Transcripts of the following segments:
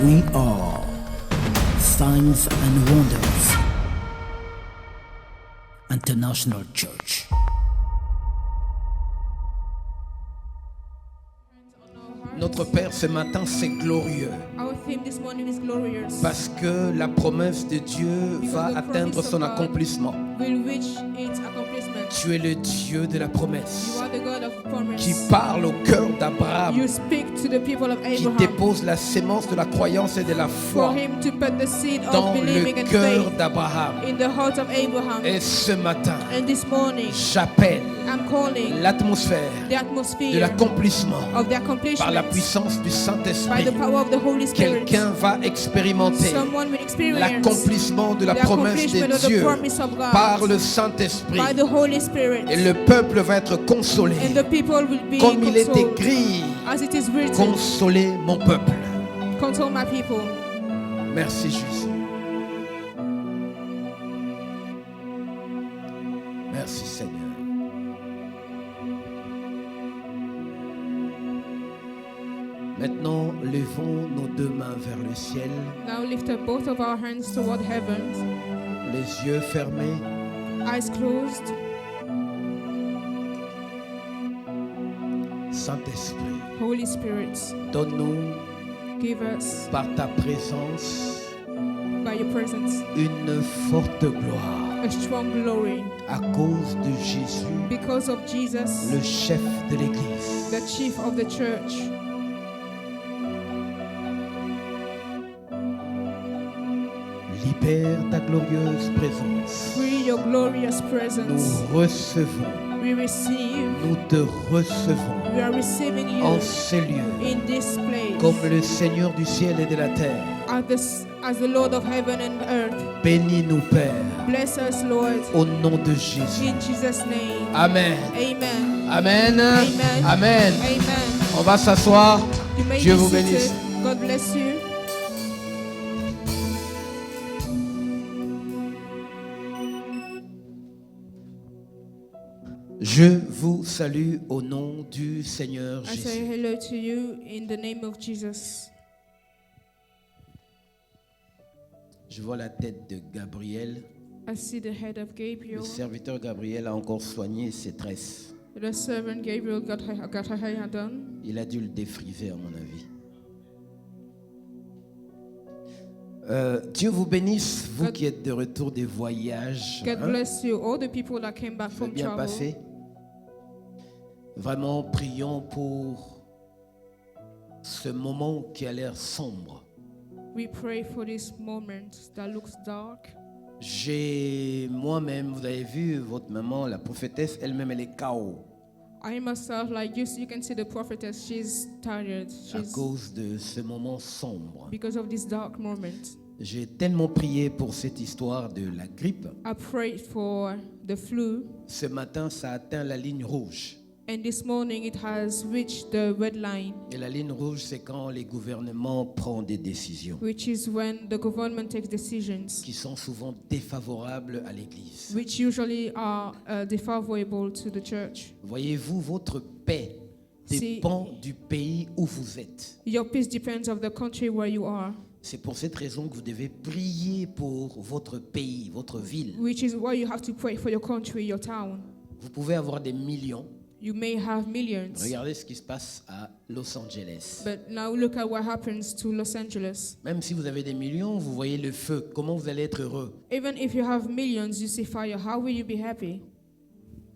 We are Signs and Wonders International Church. Notre Père, ce matin, c'est glorieux. Our theme this morning is glorious. Parce que la promesse de Dieu va atteindre son accomplissement. Will reach its accomplishment. Tu es le Dieu de la promesse. You are the God of promise. Qui parle au cœur d'Abraham. You speak to the people of Qui Abraham. dépose la sémence de la croyance et de la foi For him to put the seed dans of believing le and cœur faith d'Abraham. in the heart of Abraham. Et ce matin, And this morning, j'appelle I'm calling l'atmosphère the de atmosphere l'accomplissement of the par accomplishment la puissance du by Saint-Esprit. the power of the Holy Spirit. Quelqu'un va expérimenter Someone will experience l'accomplissement de la the promesse accomplishment de of the Dieu promise of God par le Saint-Esprit. by the Holy Spirit. Et le peuple va être consolé. And the people will be Comme il est consoled. écrit, As it is written, consolez mon peuple. console my people. Merci Jésus. Merci Seigneur. Maintenant, levons nos deux mains vers le ciel, Now lift up both of our hands toward heaven, les yeux fermés. eyes closed. Saint-Esprit, Holy Spirit, donne-nous give us, par ta présence by your presence, une forte gloire a strong glory. à cause de Jésus, Because of Jesus, le chef de l'Église. the chief of the church. Libère ta glorieuse présence. Free your glorious presence. Nous recevons, We receive, nous te recevons we are receiving you en ces lieux in this place comme le Seigneur du ciel et de la terre. as the Lord of heaven and earth. Bénis-nous, Père, Bless us, Lord, au nom de Jésus. in Jesus' name. Amen. Amen. Amen. Amen. Amen. Amen. On va s'asseoir. You may Dieu be vous seated. bénisse. God bless you. Je vous salue au nom du Seigneur I say Jésus. hello to you in the name of Jesus. Je vois la tête de Gabriel. I see the head of Le Gabriel. serviteur Gabriel a encore soigné ses tresses. The servant Gabriel got her hair done. Il a dû le défriser, à mon avis. Dieu vous bénisse, vous God- qui êtes de retour des voyages. God hein. bless you. All the people that came back C'est from bien travel. passé. Vraiment, prions pour ce moment qui a l'air sombre. We pray for this moment that looks dark. J'ai moi-même, vous avez vu, votre maman, la prophétesse, elle-même, elle est KO I myself, like you can see the prophetess, she's tired. à She's cause de ce moment sombre. because of this dark moment. J'ai tellement prié pour cette histoire de la grippe. I prayed for the flu, Ce matin, ça a atteint la ligne rouge. and this morning it has reached the red line, Et la ligne rouge, c'est quand les gouvernements prennent des décisions which is when the government takes decisions, qui sont souvent défavorables à l'Église. which usually are defavorable to the church. Voyez-vous, votre paix dépend du pays où vous êtes. Your peace depends on the country where you are, C'est pour cette raison que vous devez prier pour votre pays, votre ville. which is why you have to pray for your country, your town. Vous pouvez avoir des millions. You may have millions, Regardez ce qui se passe à Los Angeles. but now look at what happens to Los Angeles. Même si vous avez des millions, vous voyez le feu. Comment vous allez être heureux? Even if you have millions, you see fire, how will you be happy?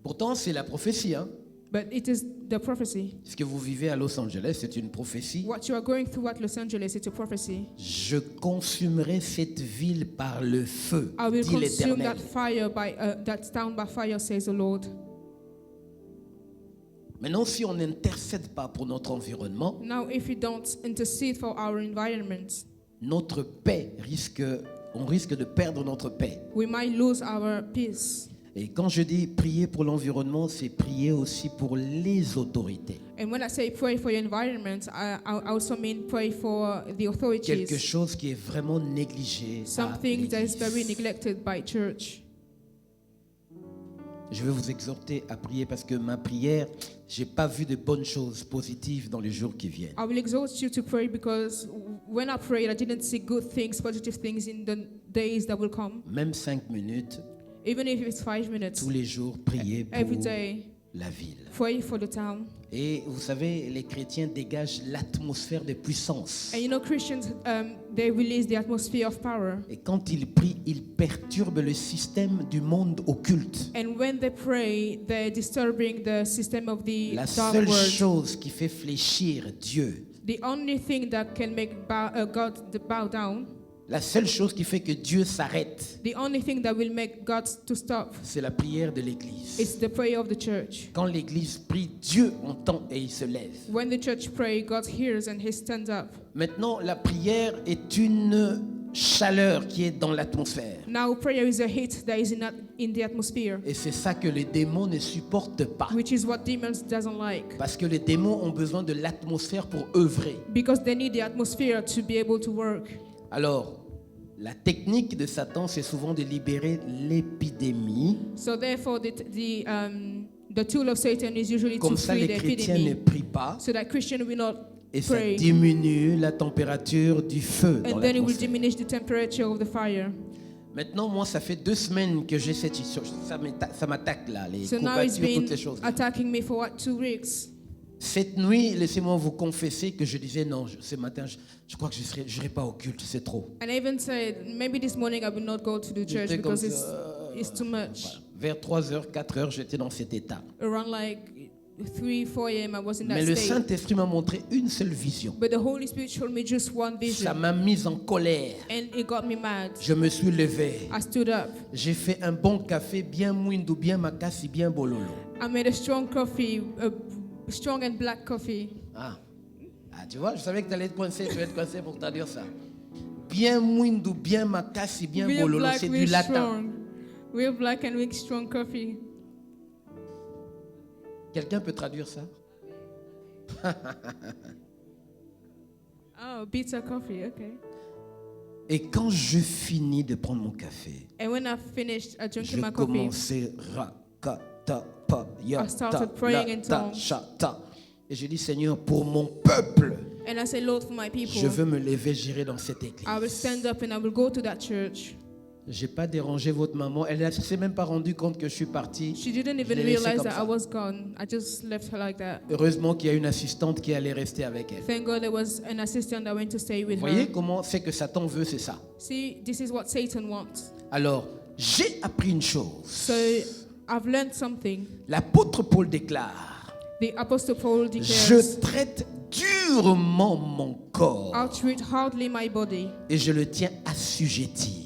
Pourtant, c'est la prophétie. Hein? But it is the prophecy. Ce que vous vivez à Los Angeles, c'est une prophétie. What you are going through at Los Angeles, it's a prophecy. Je consumerai cette ville par le feu, I will dit consume l'Éternel. that fire that town by fire, says the Lord. Maintenant, si on n'intercède pas pour notre environnement, Now, if we don't intercede for our environment, notre paix on risque de perdre notre paix. we might lose our peace. Et quand je dis prier pour l'environnement, c'est prier aussi pour les autorités. And when I say pray for your environment, I also mean pray for the Quelque authorities. chose qui est vraiment négligé. à Something that is l'Église. very neglected by church. Je veux vous exhorter à prier parce que ma prière, j'ai pas vu de bonnes choses positives dans les jours qui viennent. I will exhort you to pray because when I prayed, I didn't see good things, positive things in the days that will come. Même 5 minutes, Even if it's 5 minutes, tous les jours, prier pour every day, la ville. pray for the town. Et vous savez, les chrétiens dégagent l'atmosphère de puissance. And you know, Christians, they release the atmosphere of power. Et quand ils prient, ils perturbent le système du monde occulte. And when they pray, they're disturbing the system of the La dark seule world. chose qui fait fléchir Dieu, The only thing that can make God bow down, la seule chose qui fait que Dieu s'arrête, the only thing that will make God to stop, c'est la prière de l'Église. is the prayer of the church. Quand l'Église prie, Dieu entend et il se lève. When the church prays, God hears and He stands up. Maintenant, la prière est une chaleur qui est dans l'atmosphère. Now, prayer is a heat that is in the atmosphere, Et c'est ça que les démons ne supportent pas. which is what demons doesn't like, Parce que les démons ont besoin de l'atmosphère pour œuvrer. because they need the atmosphere to be able to work. Alors, la technique de Satan, c'est souvent de libérer l'épidémie. So therefore, the tool of Satan is usually to Comme ça, free les the chrétiens ne epidemic, prient pas. so that Christian will not Et ça pray, diminue la température du feu dans and then it will l'atmosphère. diminish the temperature of the fire. Maintenant, moi, ça fait 2 semaines que j'ai cette issue. Ça m'attaque là, les So now it's courbatures, been toutes ces choses. attacking me for 2 weeks. Cette nuit, laissez-moi vous confesser que je disais non, ce matin, je crois que je serai pas au culte, c'est trop. And I even said, maybe this morning I will not go to the church J'étais comme because ça, it's too much. Vers 3h, 4h, j'étais dans cet état. Around like 3, 4 a.m. I was in that Mais le state. Saint-Esprit m'a montré une seule vision. But the Holy Spirit showed me just one Ça vision, m'a mise en colère. and it got me mad. Je me suis levé. I stood up. J'ai fait un bon café, bien mouindou, bien makassi, bien bololo. I made a strong coffee, a strong and black coffee. Ah, tu vois, je savais que tu allais être coincé, tu vas être coincé pour te dire ça. Bien mouindou, bien makassi, bien Real bololo, black, c'est du real latin. strong. Real black and real strong coffee. Quelqu'un peut traduire ça? Oh, bitter coffee, okay. Et quand je finis de prendre mon café, And when I finished je drinking my coffee, commençais rakata pa ya I started ta praying la in ta tongues. shata. Et j'ai dit Seigneur, pour mon peuple, and I said, Lord, for my je people, veux me lever, j'irai dans cette I will église. stand up and I will go to that church. J'ai pas dérangé votre maman. Elle ne s'est même pas rendue compte que je suis parti. She didn't Je even l'ai laissée realize comme that ça. I was gone. I just left her like that. Heureusement qu'il y a une assistante qui allait rester avec elle. Thank God there was an assistant that went to stay with Vous voyez her. comment c'est que Satan veut, c'est ça. See, this is what Satan wants. Alors, j'ai appris une chose. So I've learned something. L'apôtre Paul déclare, The Apostle Paul declares, je traite durement mon corps I'll treat hardly my body et je le tiens assujetti.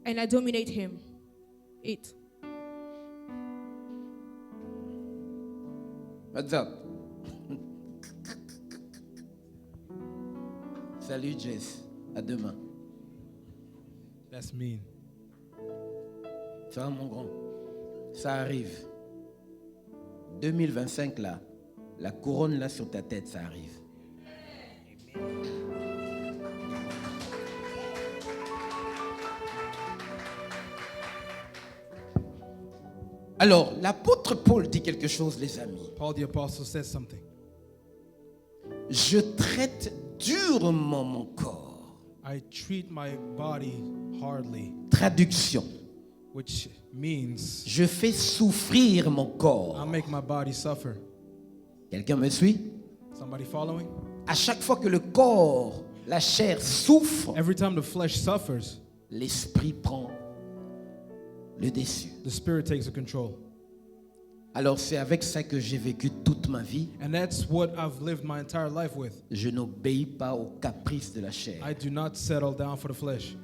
and I dominate him. It. What's up? Salut Jess, à demain. That's mean. Ça va mon grand? Ça arrive. 2025 là, la couronne là sur ta tête, ça arrive. Alors, l'apôtre Paul dit quelque chose, les amis. Paul the Apostle says something. Je traite durement mon corps. I treat my body hardly, Traduction. which means Je fais souffrir mon I corps. make my body suffer. Quelqu'un me suit? Somebody following? À chaque fois que le corps, la chair souffre, Every time the flesh suffers, l'esprit prend le dessus. the spirit takes the control. Alors c'est avec ça que j'ai vécu toute ma vie. And that's what I've lived my entire life with. Je n'obéis pas aux caprices de la chair. I do not settle down for the flesh.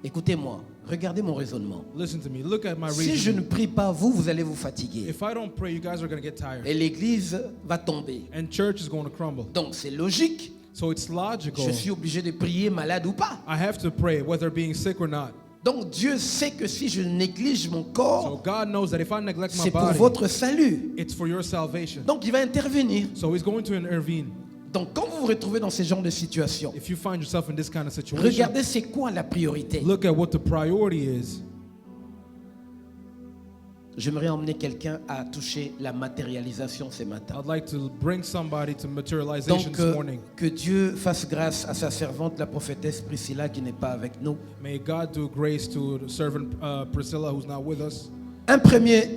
Écoutez-moi, regardez mon raisonnement. Listen to me. Look at my Si je ne reasoning. prie pas, vous allez vous fatiguer. If I don't pray, you guys are going to get tired. Et l'église va tomber. And church is going to crumble. Donc c'est logique. So it's logical. Je suis obligé de prier malade ou pas. I have to pray whether being sick or not. Donc Dieu sait que si je néglige mon So corps, God knows that if I neglect my c'est pour body, votre salut. it's for your salvation. Donc il va intervenir. So he's going to intervene. Donc quand vous vous retrouvez dans ce genre de situation, If you find yourself in this kind of situation, regardez c'est quoi la priorité. look at what the priority is. j'aimerais emmener quelqu'un à toucher la matérialisation ce matin. I'd like to bring somebody to materialization Donc, this morning. que Dieu fasse grâce à sa servante, la prophétesse Priscilla, qui n'est pas avec nous. May God do grace to the servant Priscilla, who's not with us. Un premier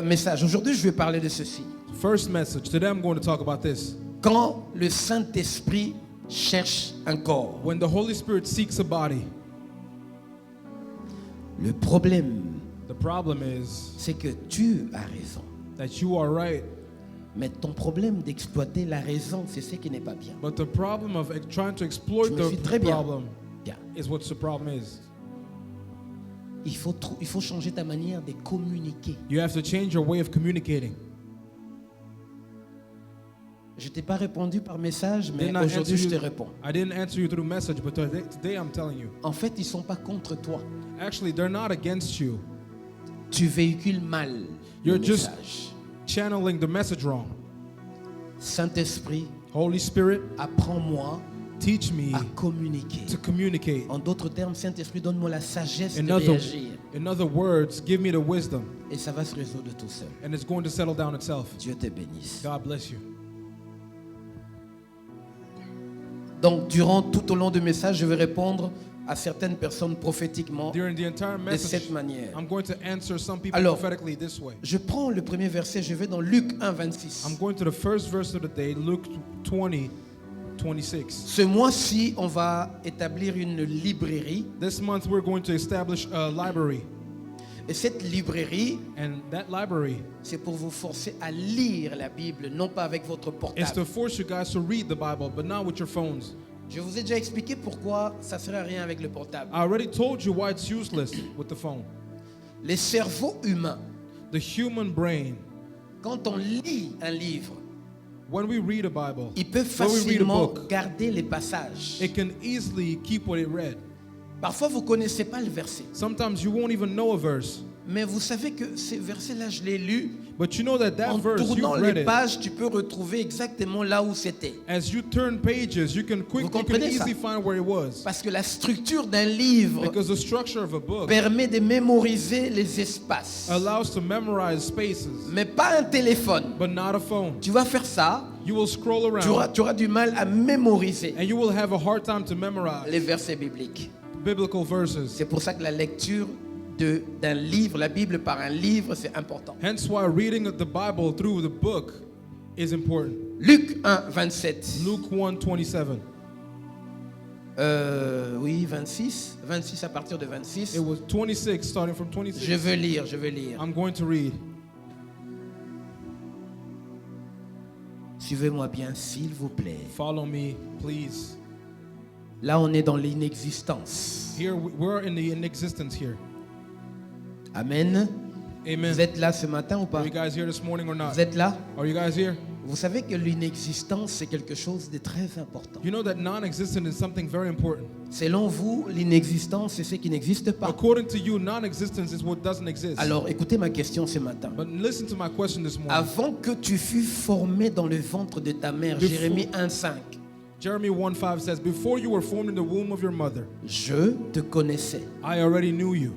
message. Aujourd'hui, je vais parler de ceci. First message. Today I'm going to talk about this. Quand le Saint-Esprit cherche un corps, When the Holy Spirit seeks a body, le problème, the problem is c'est que tu as raison. that you are right, Mais ton problème d'exploiter la raison, c'est ce qui n'est pas bien. but the problem of trying to exploit Je me suis très the bien. problem Bien. is what the problem is. Il faut changer ta manière de communiquer. You have to change your way of communicating. Je t'ai pas répondu par message, mais Did not aujourd'hui answer je te you- réponds. I didn't answer you through message, but today I'm telling you. En fait, ils sont pas contre toi. Actually, they're not against you. Tu véhicules mal le You're just message. channeling the message wrong. Saint-Esprit, Holy Spirit, apprends-moi teach me à communiquer. to communicate. En d'autres termes, Saint-Esprit, donne-moi la sagesse de In réagir. other words, give me the wisdom, Et ça va se résoudre tout seul. and it's going to settle down itself. Dieu te bénisse. God bless you. Donc, tout au long du message, je vais répondre à certaines personnes prophétiquement During the entire de message, cette manière. I'm going to answer some people Alors, prophetically this way. Je prends le premier verset, je vais dans Luc 1, 26. I'm going to the first verse of the day, Luke 20, 26. Ce mois-ci, on va établir une librairie. This month we're going to establish a library, Et cette librairie, and that library c'est pour vous forcer à lire la Bible, non pas avec votre is to portable. force you guys to read the Bible, but not with your phones. Je vous ai déjà expliqué pourquoi ça ne sert à rien avec le portable. I already told you why it's useless with the phone. Les cerveaux humains, The human brain, quand on lit un livre, when we read a Bible, il peut when we read a facilement book, garder les passages. it can easily keep what it read. Parfois, vous ne connaissez pas le verset. Sometimes you won't even know a verse, Mais vous savez que ce verset-là, je l'ai lu. but you know that En verse, tournant you've read les it. pages, tu peux retrouver exactement là où c'était. As you turn pages, you can comprenez ça? easily find where it was. Parce que la structure d'un livre Because the structure of a book permet de mémoriser les espaces. allows to memorize spaces, Mais pas un téléphone. but not a phone. Tu vas faire ça, You will scroll around, tu auras du mal à mémoriser and you will have a hard time to memorize les versets bibliques. biblical verses. C'est pour ça que la lecture d'un livre, la Bible par un livre, c'est important. Hence why reading the Bible through the book is important. Luc 1, 27. Luke 1:27. Oui, 26. 26 à partir de 26. It was 26, starting from 26. Je veux lire. I'm going to read. Suivez-moi bien, s'il vous plaît. Follow me, please. Là, on est dans l'inexistence. Here we're in the inexistence here. Amen. Amen. Vous êtes là ce matin ou pas? Are you guys here this morning or not? Vous êtes là? Are you guys here? Vous savez que l'inexistence, c'est quelque chose de très important. You know that non-existent is something very important. Selon vous, l'inexistence, c'est ce qui n'existe pas. According to you, non-existence is what doesn't exist. Alors, écoutez ma question ce matin. But listen to my question this morning. Avant que tu fus formé dans le ventre de ta mère, Before- Jérémie 1,5, Jeremy 1:5 says, "Before you were formed in the womb of your mother, je te connaissais. I already knew you."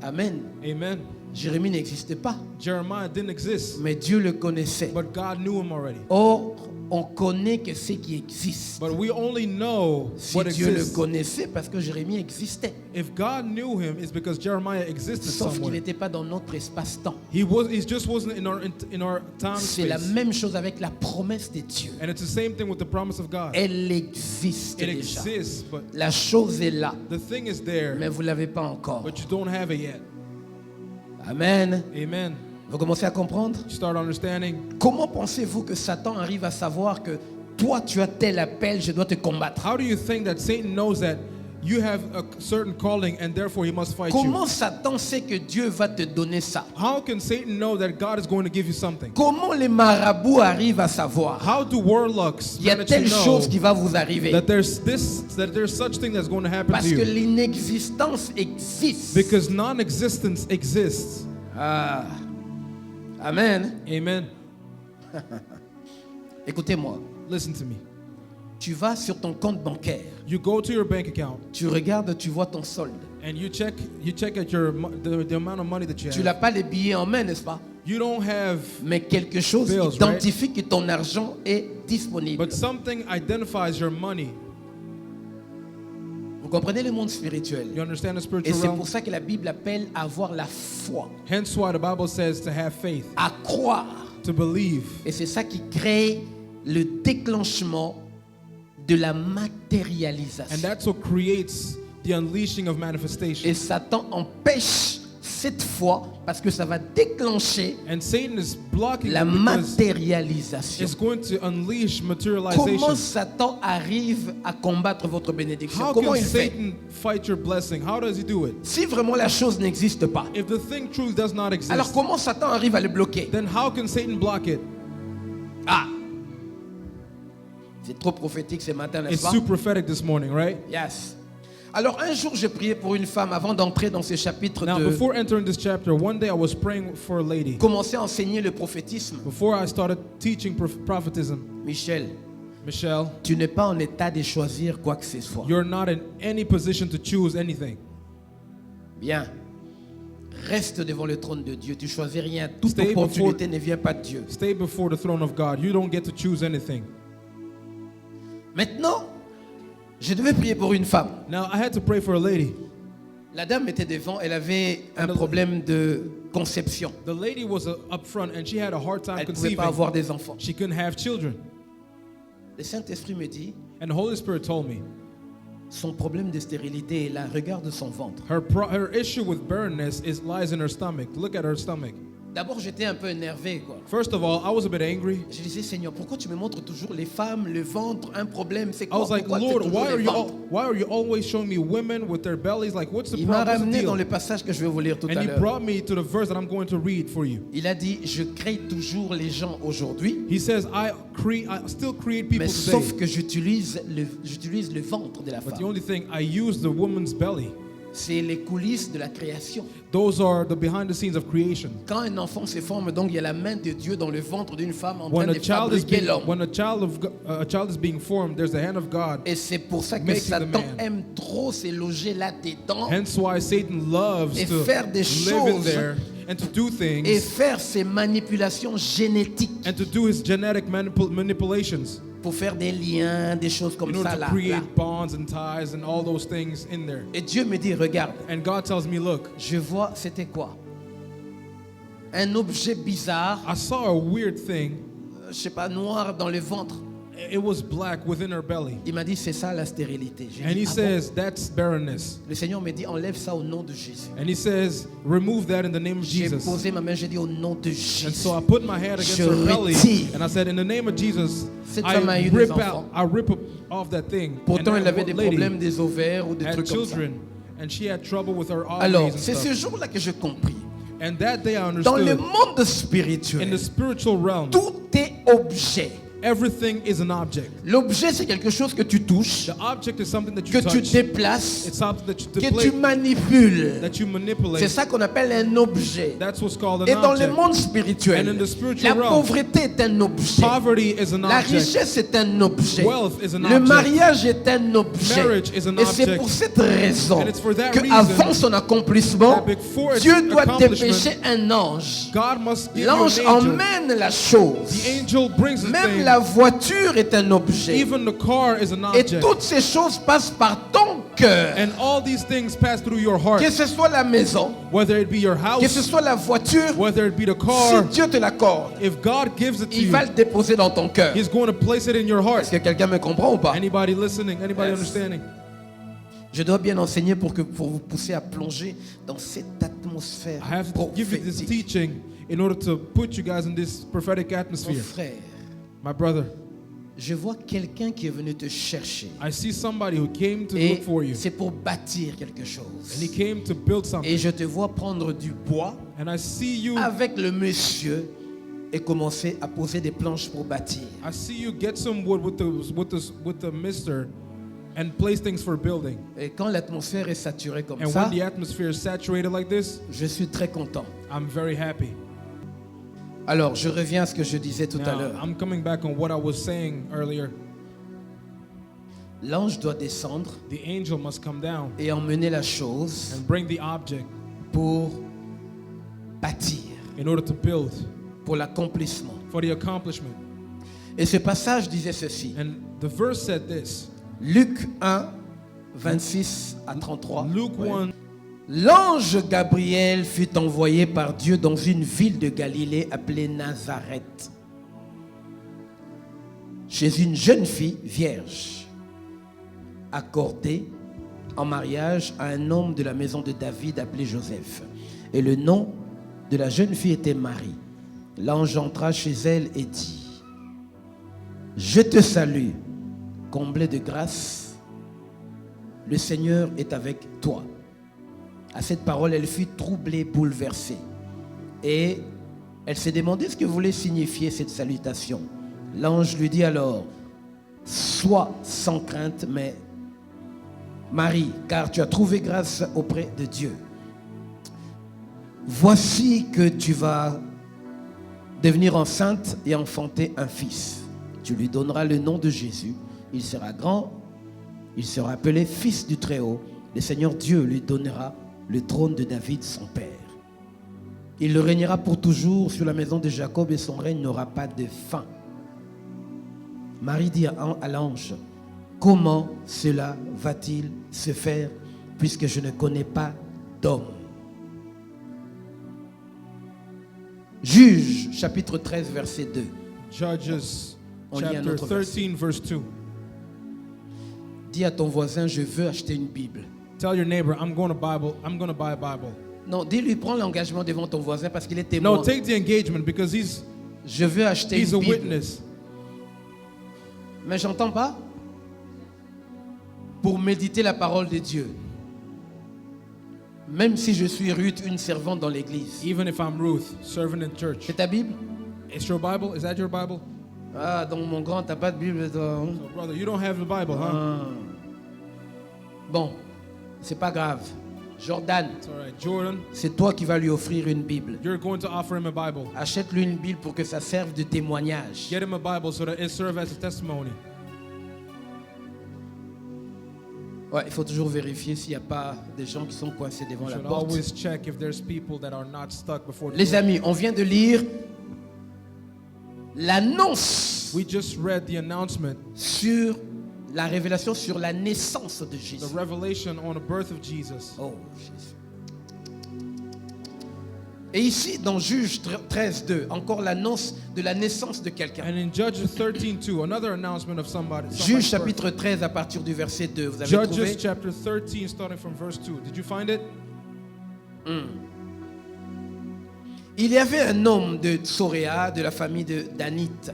Amen. Amen. Jérémie n'existait pas, Jeremiah didn't exist, mais Dieu le connaissait. but God knew him already. Or, on connaît que ce qui existe. But we only know Si what Dieu le exists. connaissait, parce que Jérémie existait. If God knew him, it's because Jeremiah existed Sauf qu'il somewhere. n'était pas dans notre espace-temps. He just wasn't in our time and C'est la space. même chose avec la promesse de Dieu. And it's the same thing with the promise of God. Elle existe It déjà. exists, but La chose est là, the thing is there, mais vous ne l'avez pas encore. but you don't have it yet. Amen. Amen. Vous commencez à comprendre? You start understanding. Comment pensez-vous que Satan arrive à savoir que toi, tu as tel appel, je dois te combattre? How do you think that Satan knows that you have a certain calling and therefore he must fight you? Comment Satan sait que Dieu va te donner ça? How can Satan know that God is going to give you something? Comment les marabouts arrivent à savoir? How do warlocks Il y a manage to telle know chose qui va vous arriver. that there's such thing that's going to happen Parce to que you? l'inexistence existe. Because non-existence exists. Ah. Amen. Amen. Écoutez-moi. Listen to me. Tu vas sur ton compte bancaire, You go to your bank account tu regardes, tu vois ton solde. and you check at the amount of money that you Tu have. n'as pas les billets en main, n'est-ce pas? You don't have, Mais quelque chose Bills, identifie que ton argent est disponible. but something identifies your money. Vous comprenez le monde spirituel? You understand the Et spiritual c'est realm? pour ça que la Bible appelle avoir la foi, Hence why the Bible says to have faith, à croire. to believe. Et c'est ça qui crée le déclenchement de la And matérialisation. that's what creates the unleashing of manifestation. Et Satan empêche cette foi parce que ça va déclencher And Satan is blocking la it because matérialisation. it's going to unleash Comment materialization. Satan arrive à combattre votre bénédiction? How Comment can il fait? Satan fight your blessing? How does he do it? Si vraiment la chose n'existe pas, If the thing truly does not exist, alors comment Satan arrive à le bloquer? then how can Satan block it? Ah! C'est trop prophétique ce matin, n'est-ce It's pas? too prophetic this morning, right? Yes. Alors un jour, j'ai prié pour une femme avant d'entrer dans ce chapitre Now, de before entering this chapter, one day I was praying for a lady. commencer à enseigner le prophétisme. Before I started teaching prophetism, Michel, Michelle, tu n'es pas en état de choisir quoi que ce soit. you're not in any position to choose anything. Bien. Reste devant le trône de Dieu. Tu choisis rien. Toute Stay opportunité ne vient pas de Dieu. Stay before the throne of God. You don't get to choose anything. Maintenant, je devais prier pour une femme. Now, I had to pray for a lady. La dame était devant. Elle avait un problème de conception. The lady was up front and she had a hard time Elle ne pouvait pas conceiving. avoir des enfants. She couldn't have children. Le Saint-Esprit me dit, And the Holy Spirit told me son problème de stérilité est là. Regarde son ventre. her issue with barrenness lies in her stomach. Look at her stomach. D'abord, j'étais un peu énervé, quoi. First of all, I was a bit angry. Je disais, Seigneur, pourquoi tu me montres toujours les femmes, le ventre, un problème? C'est I quoi? was like, Pourquoi Lord, c'est toujours les ventres? why are you always showing me women with their bellies? Like, what's the Il m'a problem? What's the ramené deal? dans le passage que je vais vous lire tout And à he l'heure. brought me to the verse that I'm going to read for you. Il a dit, je crée toujours les gens aujourd'hui, He says, I still create people mais sauf today. que j'utilise le ventre de la But the femme. only thing, I use the woman's belly. C'est les coulisses de la création. Those are the behind the scenes of creation. Quand un enfant se forme, donc il y a la main de Dieu dans le ventre d'une femme en train When de fabriquer l'homme. a child is being formed, there's the hand of God. Et c'est pour ça que making the Satan man. aime trop se loger là-dedans Hence why Satan loves Et to faire des live in choses there and to do et things faire ses manipulations génétiques and to do his genetic manipulations pour faire des liens, des choses comme in order ça to là. create là. bonds and ties and all those things in there. Et Dieu me dit, regarde, And God tells me, look, je vois, c'était quoi? Un objet bizarre, I saw a weird thing. je sais pas, noir dans le ventre. It was black within her belly. Il m'a dit, c'est ça la stérilité. J'ai And dit, he ah bon? says, that's barrenness. Le Seigneur me dit, enlève ça au nom de Jésus. And he says, remove that in the name of J'ai Jesus. posé ma main, j'ai dit au nom de And Jésus. so I put my hand against Je her belly retire. and I said, in the name of Jesus, Cette femme a eu des enfants. I rip off that thing. Pourtant, And elle that avait des lady problèmes des ovaires ou des had trucs comme ça. children and she had trouble with her Alors, ovaries and c'est ce stuff. jour-là que j'ai compris. And that day I Dans le understood monde in spirituel, the spiritual realm, tout est objet. everything is an object. L'objet, c'est quelque chose que tu touches, The object is something that you que tu touch. déplaces, It's something that you que tu display, manipules. that you C'est manipulate. ça qu'on appelle un objet. That's what's called Et an dans le object. monde And spirituel, in the spiritual la realm, pauvreté est un objet. Poverty is an La object. richesse est un objet. Wealth is an Le object. mariage est un objet. Marriage is an Et c'est object. pour cette raison And it's for that que reason avant son accomplissement, that before its Dieu doit accomplishment, dépêcher un ange. God must give you L'ange an angel. emmène la chose. The angel brings the Même thing. la voiture est un objet. Even the car is an Et object. toutes ces choses passent par ton cœur. And all these things pass through your heart. Que ce soit la maison, Whether it be your que ce house, soit la voiture, whether it be the si car, Dieu te l'accorde, if God gives it to il you, va le déposer dans ton cœur. He's going to place it in your heart. Est-ce que quelqu'un me comprend ou pas? Anybody listening? Anybody Yes. understanding? Je dois bien enseigner pour vous pousser à plonger dans cette atmosphère I have to give you this prophétique. teaching in order to put you guys in this prophetic Mon atmosphere. frère, My brother, je vois quelqu'un qui est venu te chercher. I see somebody who came to Et look for you. c'est pour bâtir quelque And he chose. came to build something. Et je te vois prendre du bois And I see you avec le monsieur et commencer à poser des planches pour bâtir. I see you get some wood with the mister and place things for building. Et quand l'atmosphère est saturée comme And ça, when the atmosphere is saturated like this, je suis très content. I'm very happy. Alors, je reviens à ce que je disais tout à Now, l'heure. I'm coming back on what I was saying earlier. L'ange doit descendre the angel must come down et emmener la chose and bring the object pour bâtir, in order to build, pour l'accomplissement. for the accomplishment. Et ce passage disait ceci. And the verse said this, Luc 1, 26 à 33. Luke Ouais. 1, L'ange Gabriel fut envoyé par Dieu dans une ville de Galilée appelée Nazareth, chez une jeune fille vierge, accordée en mariage à un homme de la maison de David appelé Joseph. Et le nom de la jeune fille était Marie. L'ange entra chez elle et dit, « Je te salue, comblée de grâce, le Seigneur est avec toi. » À cette parole, elle fut troublée, bouleversée. Et elle s'est demandé ce que voulait signifier cette salutation. L'ange lui dit alors, « Sois sans crainte, mais Marie, car tu as trouvé grâce auprès de Dieu. Voici que tu vas devenir enceinte et enfanter un fils. Tu lui donneras le nom de Jésus. Il sera grand, il sera appelé Fils du Très-Haut. Le Seigneur Dieu lui donnera le trône de David, son père. Il le régnera pour toujours sur la maison de Jacob et son règne n'aura pas de fin. » Marie dit à l'ange, « Comment cela va-t-il se faire puisque je ne connais pas d'homme ?» Juge, chapitre 13, verset 2. Judges On lit un chapter autre 13, verse 2. Dis à ton voisin, je veux acheter une Bible. Tell your neighbor, I'm going to buy a Bible. Non, dis-lui, prends l'engagement devant ton voisin parce qu'il est témoin. No, take the engagement because Je veux acheter he's une a Bible. witness. Mais j'entends pas. Pour méditer la parole de Dieu. Même si je suis Ruth, une servante dans l'église. Even if I'm Ruth, servant in church. C'est ta Bible? It's your Bible? Is that your Bible? Ah, donc mon grand, t'as pas de Bible, toi, hein? So, brother, you don't have the Bible, huh? Ah. Bon, c'est pas grave. Jordan, It's all right. Jordan, c'est toi qui vas lui offrir une Bible. you're going to offer him a Bible. Achète-lui une Bible pour que ça serve de témoignage. Get him a Bible so that it serves as a testimony. Ouais, il faut toujours vérifier s'il n'y a pas des gens qui sont coincés devant You la should porte. always check if there's people that are not stuck before the Les door. amis, on vient de lire l'annonce We just read the announcement, sur la révélation sur la naissance de the Jésus. revelation on the birth of Jesus. Oh, Jésus. Et ici, dans Juge 13, 2, encore l'annonce de la naissance de quelqu'un. And in Judges 13:2, another announcement of somebody. Juge somebody's birth. chapitre 13 à partir du verset 2. Vous avez Judges trouvé? chapter 13, starting from verse 2. Did you find it? Il y avait un homme de Tsoréa, de la famille de Danite,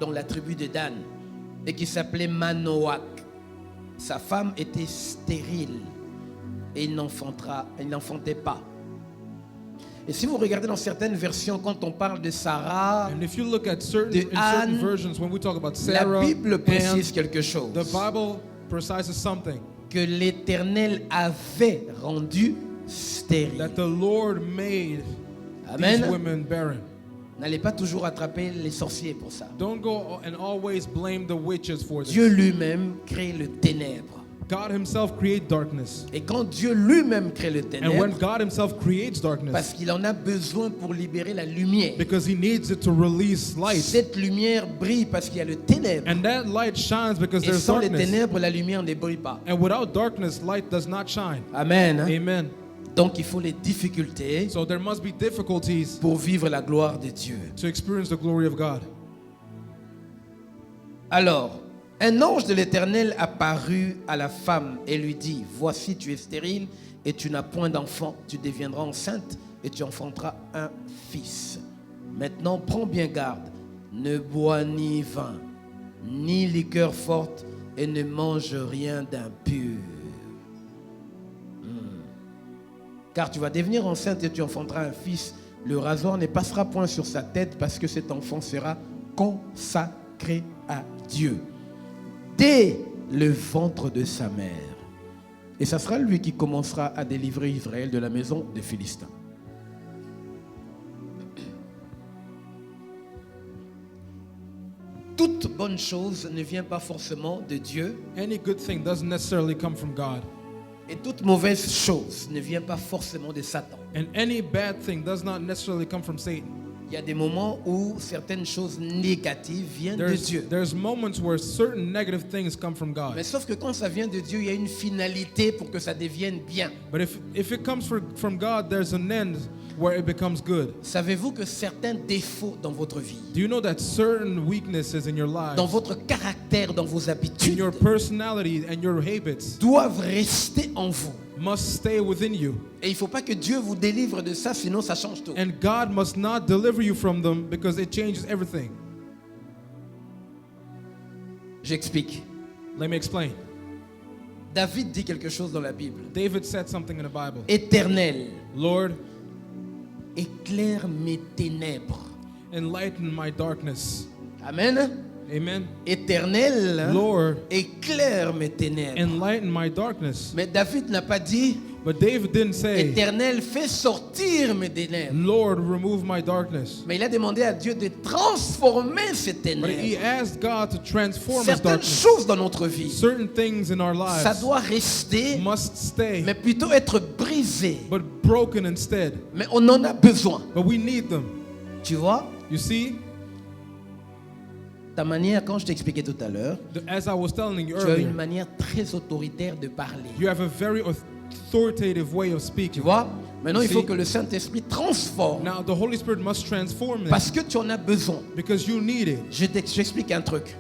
dans la tribu de Dan, et qui s'appelait Manoach. Sa femme était stérile et il n'enfantait pas. Et si vous regardez dans certaines versions, quand on parle de Sarah, And if you look at certain, de in certain Anne, versions, when we talk about la Sarah, Bible précise and quelque chose, the Bible precises something, que l'Éternel avait rendu stérile. that the Lord made Amen. these women barren. N'allez pas toujours attraper les sorciers pour ça. Don't go and always blame the witches for Dieu this. lui-même crée le ténèbre. God himself created darkness. Et quand Dieu lui-même crée le And when ténèbre, God himself creates darkness, parce qu'il en a besoin pour libérer la lumière. because he needs it to release light. Cette lumière brille parce qu'il y a le ténèbre. And that light shines because Et there's sans les darkness. ténèbres, la lumière ne brille pas. And without darkness, light does not shine. Amen. hein? Amen. Donc il faut les difficultés So there must be difficulties pour vivre la gloire de Dieu. to experience the glory of God. Alors, un ange de l'Éternel apparut à la femme et lui dit, voici tu es stérile et tu n'as point d'enfant, tu deviendras enceinte et tu enfanteras un fils. Maintenant, prends bien garde, ne bois ni vin, ni liqueur forte et ne mange rien d'impur. Car tu vas devenir enceinte et tu enfanteras un fils. Le rasoir ne passera point sur sa tête parce que cet enfant sera consacré à Dieu dès le ventre de sa mère. Et ça sera lui qui commencera à délivrer Israël de la maison des Philistins. Toute toute bonne chose ne vient pas forcément de Dieu Any good thing doesn't necessarily come from God. et toute mauvaise chose ne vient pas forcément de Satan. And any bad thing does not necessarily come from Satan. Il y a des moments où certaines choses négatives viennent de Dieu. There's moments where certain negative things come from God. Mais sauf que quand ça vient de Dieu, il y a une finalité pour que ça devienne bien. But if it comes from God, there's an end where it becomes good. Savez-vous que certains défauts dans votre vie, Do you know that certain weaknesses in your life, dans votre caractère, dans vos in habitudes, your personality and your habits, doivent rester en vous? must stay within you? Et il ne faut pas que Dieu vous délivre de ça, sinon ça change tout. And God must not deliver you from them because it changes everything. J'explique. Let me explain. David dit quelque chose dans la Bible. David said something in the Bible. Éternel, Lord, éclaire mes ténèbres. enlighten my darkness. Amen. Amen. Éternel, Lord, éclaire mes ténèbres. enlighten my darkness. Mais David n'a pas dit, But David didn't say, Éternel, fais sortir mes ténèbres. Lord, remove my darkness. Mais il a demandé à Dieu de transformer ces But he ténèbres. asked God to transform his Certaines darkness. choses dans notre vie, Certain things in our ça lives doit rester, must stay, mais plutôt être brisé. but broken instead. Mais on en a besoin. But we need them. Tu vois, You see, ta manière, quand je t'expliquais tout à l'heure, as I was telling you tu as une earlier, manière très autoritaire de parler. you have a very authoritative way of Tu speaking. vois, maintenant il faut See? que le Saint-Esprit transforme. Now the Holy Spirit must transform Parce this que tu en as besoin. because you need it. J'explique un truc.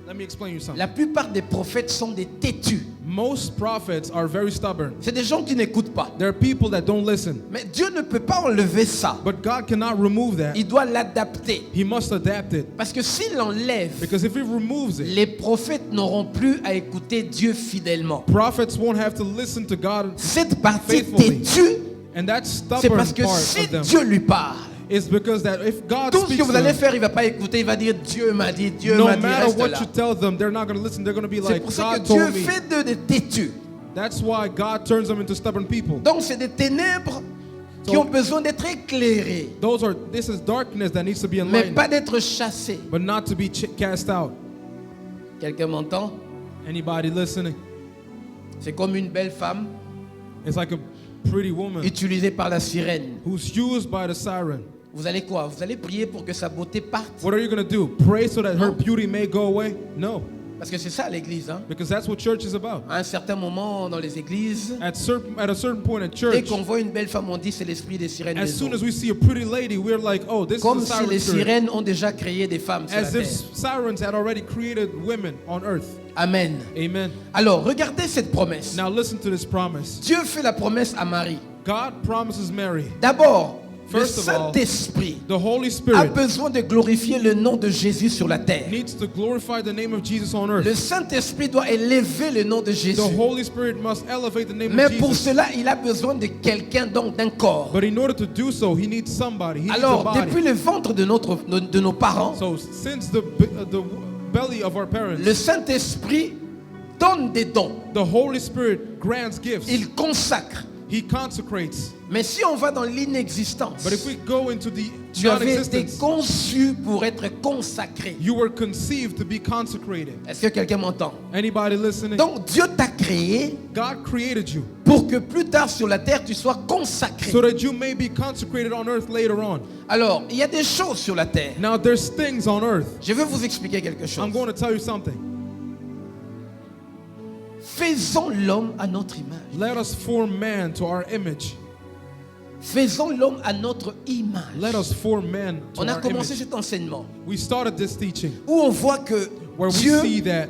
Let me explain you something. La plupart des prophètes sont des têtus. Most prophets are very stubborn. C'est des gens qui n'écoutent pas. There are people that don't listen. Mais Dieu ne peut pas enlever ça. But God cannot remove that. Il doit l'adapter. He must adapt it. Parce que s'il l'enlève, Because if he removes it, les prophètes n'auront plus à écouter Dieu fidèlement. prophets won't have to listen to God. Cette partie Faithfully. têtue, And that c'est stubborn parce que part si of them Dieu lui parle, is because that if God tout ce speaks que vous to allez them, faire, il ne va pas écouter, il va dire Dieu m'a dit, Dieu no m'a dit, matter reste what là. you tell them, they're not going to listen. They're going to be C'est like, pour ça que God Dieu told me. fait d'eux des têtus. That's why God turns them into stubborn people. Donc c'est des ténèbres qui So- ont besoin d'être éclairées, This is darkness that needs to be mais enlightened, pas d'être chassées. but not to be cast out. Quelqu'un m'entend? Anybody listening? C'est comme une belle femme It's like a pretty woman utilisée par la sirène. who's used by the siren. Vous allez quoi? Vous allez prier pour que sa beauté parte? What are you going to do? Pray so that her No. beauty may go away? No, Parce que c'est ça l'église. Hein? because that's what church is about. À un certain moment dans les églises, At a certain point in dès church, qu'on voit une belle femme, on dit c'est l'esprit des sirènes. as des soon eaux. as we see a pretty lady, we're like, oh, this Comme is a si les siren spirit. sirènes ont déjà créé des femmes sur la As if terre. sirens had already created women on earth. Amen. Amen. Alors, regardez cette promesse. Now listen to this promise. Dieu fait la promesse à Marie. God promises Mary, D'abord, le First of all, Saint-Esprit the Holy a Spirit besoin de glorifier le nom de Jésus sur la terre. needs to glorify the name of Jesus on Le earth. Saint-Esprit doit élever le nom de Jésus. The Holy Spirit must elevate the name Mais of pour Jesus. cela, il a besoin de quelqu'un, donc d'un corps. But in order to do so, he needs somebody. He needs a Alors, body. depuis le ventre de nos parents, So since the belly of our parents, le Saint-Esprit donne des dons. the Holy Spirit grants gifts. Il consacre. He consecrates. Mais si on va dans l'inexistence, But if we go into the tu avais été non-existence, conçu pour être consacré. you were conceived to be consecrated. Est-ce que quelqu'un m'entend? Anybody listening? Donc Dieu t'a créé God created you pour que plus tard sur la terre tu sois consacré. so that you may be consecrated on earth later on. Alors, il y a des choses sur la terre. Now there's things on earth. Je vais vous expliquer quelque chose. I'm going to tell you something. Faisons l'homme à notre image. Let us form man to our image. Faisons l'homme à notre image. Let us form man to On a our commencé image. cet enseignement We started this teaching où on voit que where we Dieu see that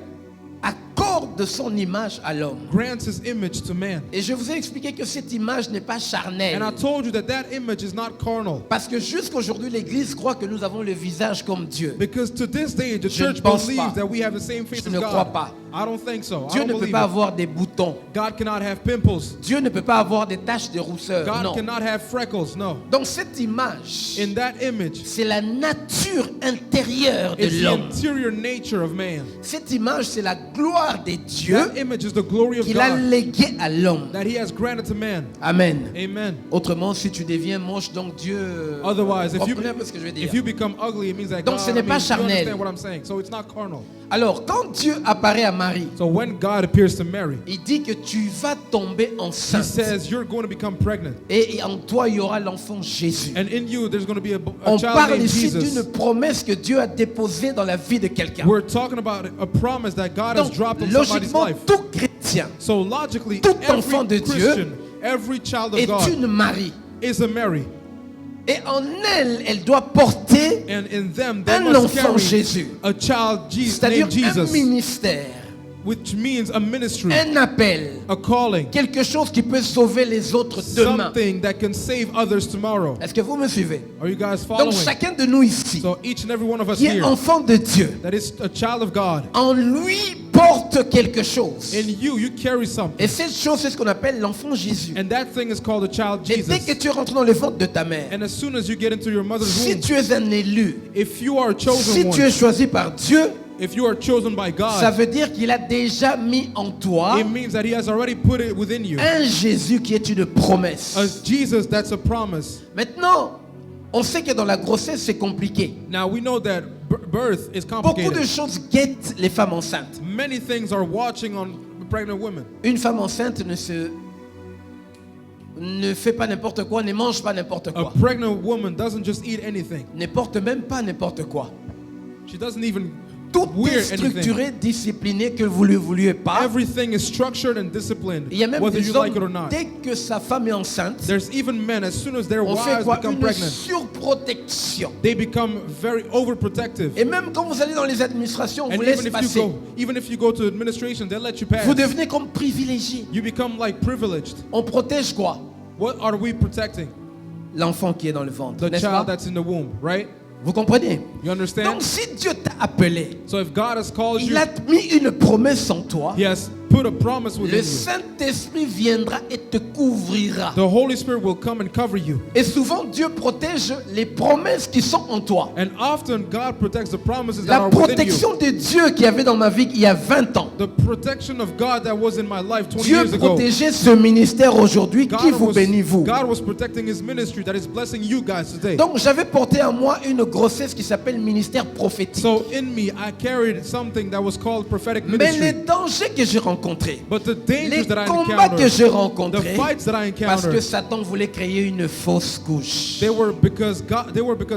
accorde son image à l'homme. grants his image to man. Et je vous ai expliqué que cette image n'est pas charnelle. And I told you that that image is not carnal. Parce que jusqu'aujourd'hui, l'Église croit que nous avons le visage comme Dieu. Because to this day, the Je ne church pense believes pas. that we have the same face Je as ne crois God. pas. I don't think so. I Dieu don't ne peut believe pas it. avoir des boutons. God cannot have pimples. Dieu ne peut pas avoir des taches de rousseur. God Non. cannot have freckles. No. Donc cette image, In that image, c'est la nature intérieure de it's the l'homme. interior nature of man. Cette image, c'est la gloire de Dieu That image is the glory of qu'il a God léguée à l'homme. that He has granted to man. Amen. Amen. Autrement, si tu deviens moche, donc Dieu... Otherwise, comprenez un peu ce que je veux dire. if you become ugly, it means that Donc, God, ce n'est pas you charnel. understand what I'm saying. So it's not carnal. Alors, quand Dieu apparaît à Marie, So when God appears to Mary, il dit que tu vas tomber He enceinte. says you're going to become pregnant. Et en toi, il y aura l'enfant Jésus. And in you, there's going to be a On child parle named ici Jesus. d'une promesse que Dieu a déposée dans la vie de quelqu'un. We're talking about a promise that God has Donc, dropped in somebody's logiquement, life. tout chrétien So logically, tout enfant de every Dieu Christian, every child of est God une Marie. is a Mary. Et en elle, elle doit porter And in them, they un must enfant carry Jésus. a child C'est-à-dire named un Jesus, ministère, which means a ministry, un appel, a calling, quelque chose qui peut sauver les autres demain. something that can save others tomorrow. Est-ce que vous me suivez? Are you guys Donc following? chacun de nous ici, So each and every one of us qui est here, enfant de Dieu, that is a child of God, en lui porte quelque chose. in you carry something. Et cette chose, c'est ce qu'on appelle l'enfant Jésus. And that thing is called a child Et dès que Jesus. tu rentres dans le ventre de ta mère, And as soon as you get into your mother's si womb, tu es un élu, if you are a si chosen tu es one, choisi par Dieu, if you are chosen by ça God, veut dire qu'il a déjà mis en toi it means that He has already put it within you. un Jésus qui est une promesse. A Jesus that's a promise. Maintenant, on sait que dans la grossesse, c'est compliqué. Now we know that birth is Beaucoup de complicated. choses guettent les femmes enceintes. Many things are watching on pregnant women. Une femme enceinte ne fait pas n'importe quoi, ne mange pas n'importe A quoi. pregnant woman doesn't just eat anything. Ne porte même pas n'importe quoi. She doesn't even Tout est wear anything. structuré, discipliné, que vous le vouliez pas. Everything is structured and disciplined, Il y a même whether des you like it or hommes, not. dès que sa femme est enceinte, There's even men, as soon as their on fait wives quoi? become Une pregnant, surprotection. they become very overprotective. Et même quand vous allez dans les administrations, on And vous laisse even passer. if you go to administration, they let you pass. Vous devenez comme privilégié. You become like privileged. On protège quoi? What are we protecting? L'enfant qui est dans le ventre, The n'est-ce child pas? that's in the womb, right? Vous comprenez? You understand? Donc si Dieu t'a appelé, So if God has called il you, a mis une promesse en toi, He has put a promise within le you. Saint-Esprit viendra et te couvrira. The Holy Spirit will come and cover you. Et souvent Dieu protège les promesses qui sont en toi. And often God protects the promises that La are within you. protection de Dieu qu'il y avait dans ma vie il y a 20 ans. The protection of God that was in my life 20 Dieu years ago. protégeait ce ministère aujourd'hui qui vous bénit vous. God was protecting His ministry that is blessing you guys today. Donc j'avais porté en moi une grossesse qui s'appelle ministère prophétique. So in me, I carried something that was called prophetic Mais les ministry. dangers que j'ai rencontrés, But the les dangers that I combats que encountered, j'ai the rencontrés, fights that I parce que encountered, Satan voulait créer une fausse couche. they were because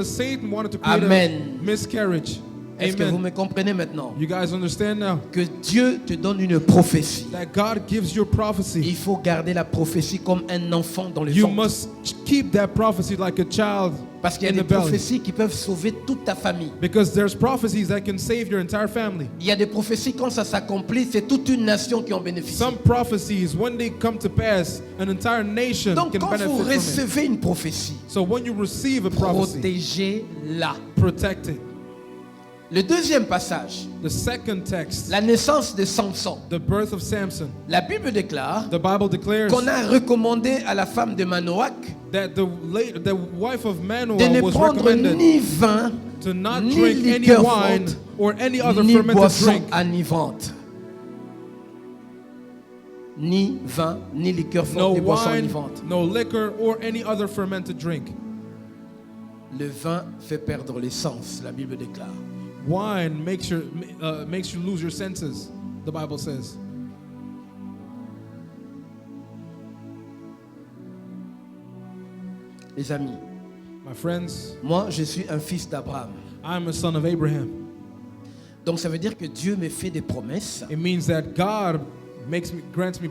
Satan wanted to create Amen. a miscarriage. Est-ce que vous Amen. me comprenez maintenant? You guys understand now Que Dieu te donne une prophétie. that God gives you a prophecy. Il faut garder la prophétie comme un enfant dans le You ventre. must keep that prophecy like a child Parce qu'il y a in des the belly. prophéties qui peuvent sauver toute ta famille. Because there's prophecies that can save your entire family. Il y a des prophéties, quand ça s'accomplit, c'est toute une nation qui en bénéficie. Some prophecies, when they come to pass, an entire nation Donc can quand benefit vous from it. recevez une prophétie, So when you receive a prophecy, protégez-la. protect it. Le deuxième passage, The second text, la naissance de Samson. the birth of Samson. La Bible déclare The Bible declares qu'on a recommandé à la femme de Manoach that the wife of de Manoah ne was prendre recommended ni vin, to not ni drink any liqueur wine forte, or any other ni fermented boisson drink. enivrante. Ni vin, ni liqueur No forte, ni boisson wine, enivrante. no liquor, or any other fermented drink. Le vin fait perdre les sens, la Bible déclare. Wine makes you lose your senses, the Bible says. Les amis, My friends, moi je suis un fils d'Abraham. I'm a son of Abraham. Donc ça veut dire que Dieu me fait des promesses. It means that God grants me,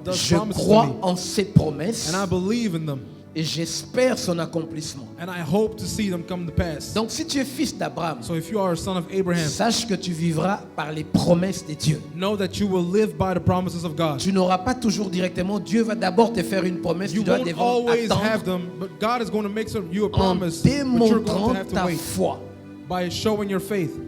does Je promises to crois me, en ces promesses and I believe in them, et j'espère son accomplissement. and I hope to see them come to pass. Donc si tu es fils d'Abraham, So if you are a son of Abraham, sache que tu vivras par les promesses de Dieu. know that you will live by the promises of God. Tu n'auras pas toujours directement, Dieu va d'abord te faire une promesse, You tu dois won't devant always have attendre them, but God is going to make you a en promise, but you're going to démontrant have to ta wait foi. by showing your faith.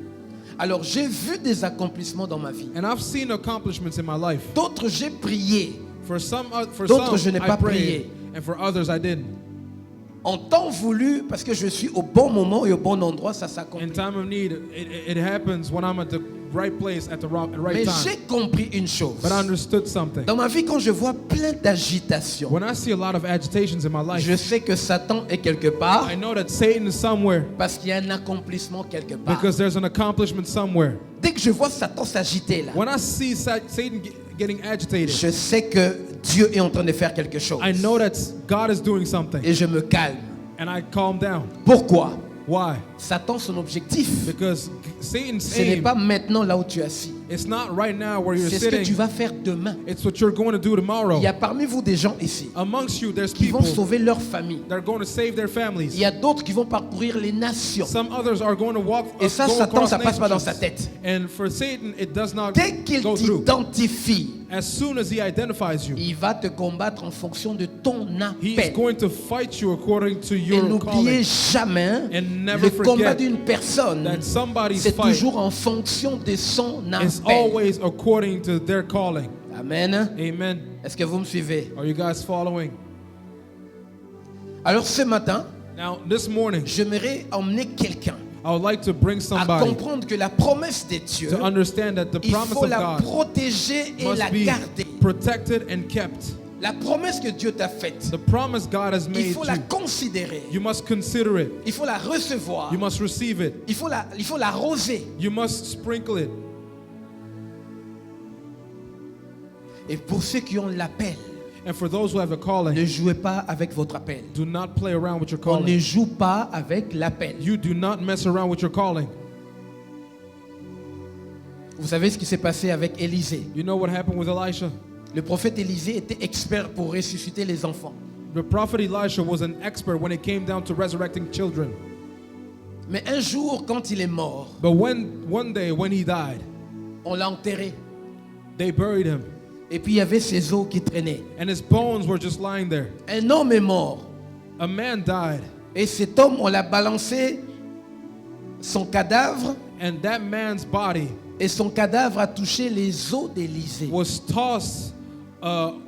Alors j'ai vu des accomplissements dans ma vie. And I've seen accomplishments in my life. D'autres j'ai prié. For some, D'autres, je n'ai I pas prayed, prié. and for others, I didn't. En temps voulu, parce que je suis au bon moment et au bon endroit, ça In s'accomplit. time of need, it happens when I'm at the right place at the right Mais time. j'ai compris une chose. But I understood something. Dans ma vie, quand je vois plein d'agitation, When I see a lot of agitations in my life, je sais que Satan est quelque part I know that Satan is somewhere parce qu'il y a un accomplissement quelque part. because there's an accomplishment somewhere. Dès que je vois Satan s'agiter là, When I see Satan getting agitated, je sais que Dieu est en train de faire quelque chose. I know that God is doing something, Et je me calme. and I calm down. Pourquoi? Why? Satan, son objectif, Because Satan's ce n'est aim, pas maintenant là où tu es assis. it's not right now where you're C'est ce que tu sitting. vas faire demain. It's what you're going to do tomorrow. Il y a parmi vous des gens ici Amongst you, there's qui vont people sauver leur famille. that are going to save their Il families. y a d'autres qui vont parcourir les nations. Some others are going to walk. Et ça, go Satan, across ça passe pas dans nations. sa tête. And for Satan, it does not Dès qu'il go through. t'identifie, As soon as he identifies you, il va te combattre en fonction de ton he is appel. going to fight you according to Et your n'oubliez calling. jamais, And never le combat forget d'une personne, that somebody's c'est fight toujours en fonction de son is appel. always according to their calling. Amen. Amen. Est-ce que vous me suivez? Are you guys following? Alors ce matin, Now, this morning, j'aimerais emmener quelqu'un I would like to bring à somebody comprendre que la promesse de Dieu, to understand that the il promise faut of la God protéger et must la be garder. protected and kept. La promesse que Dieu t'a faite, The promise God has il made faut la you, considérer. you must consider it. Il faut la recevoir. You must receive it. Il faut l'arroser. You must sprinkle it. Et pour ceux qui ont l'appel, And for those who have a calling, ne jouez pas avec votre appel. do not play around with your On ne calling. joue pas avec l'appel. You do not mess around with your calling. Vous savez ce qui s'est passé avec Élisée. You know what happened with Elisha? Le prophète Élisée était expert pour ressusciter les enfants. The prophet Elisha was an expert when it came down to resurrecting children. Mais un jour, quand il est mort, But one day when he died, on l'a enterré. they buried him, Et puis il y avait ses os qui traînaient. and his bones were just lying there. Un homme est mort. A man died, Et cet homme, on l'a balancé son cadavre. and that man's body Et son cadavre a touché les os d'Élisée. was tossed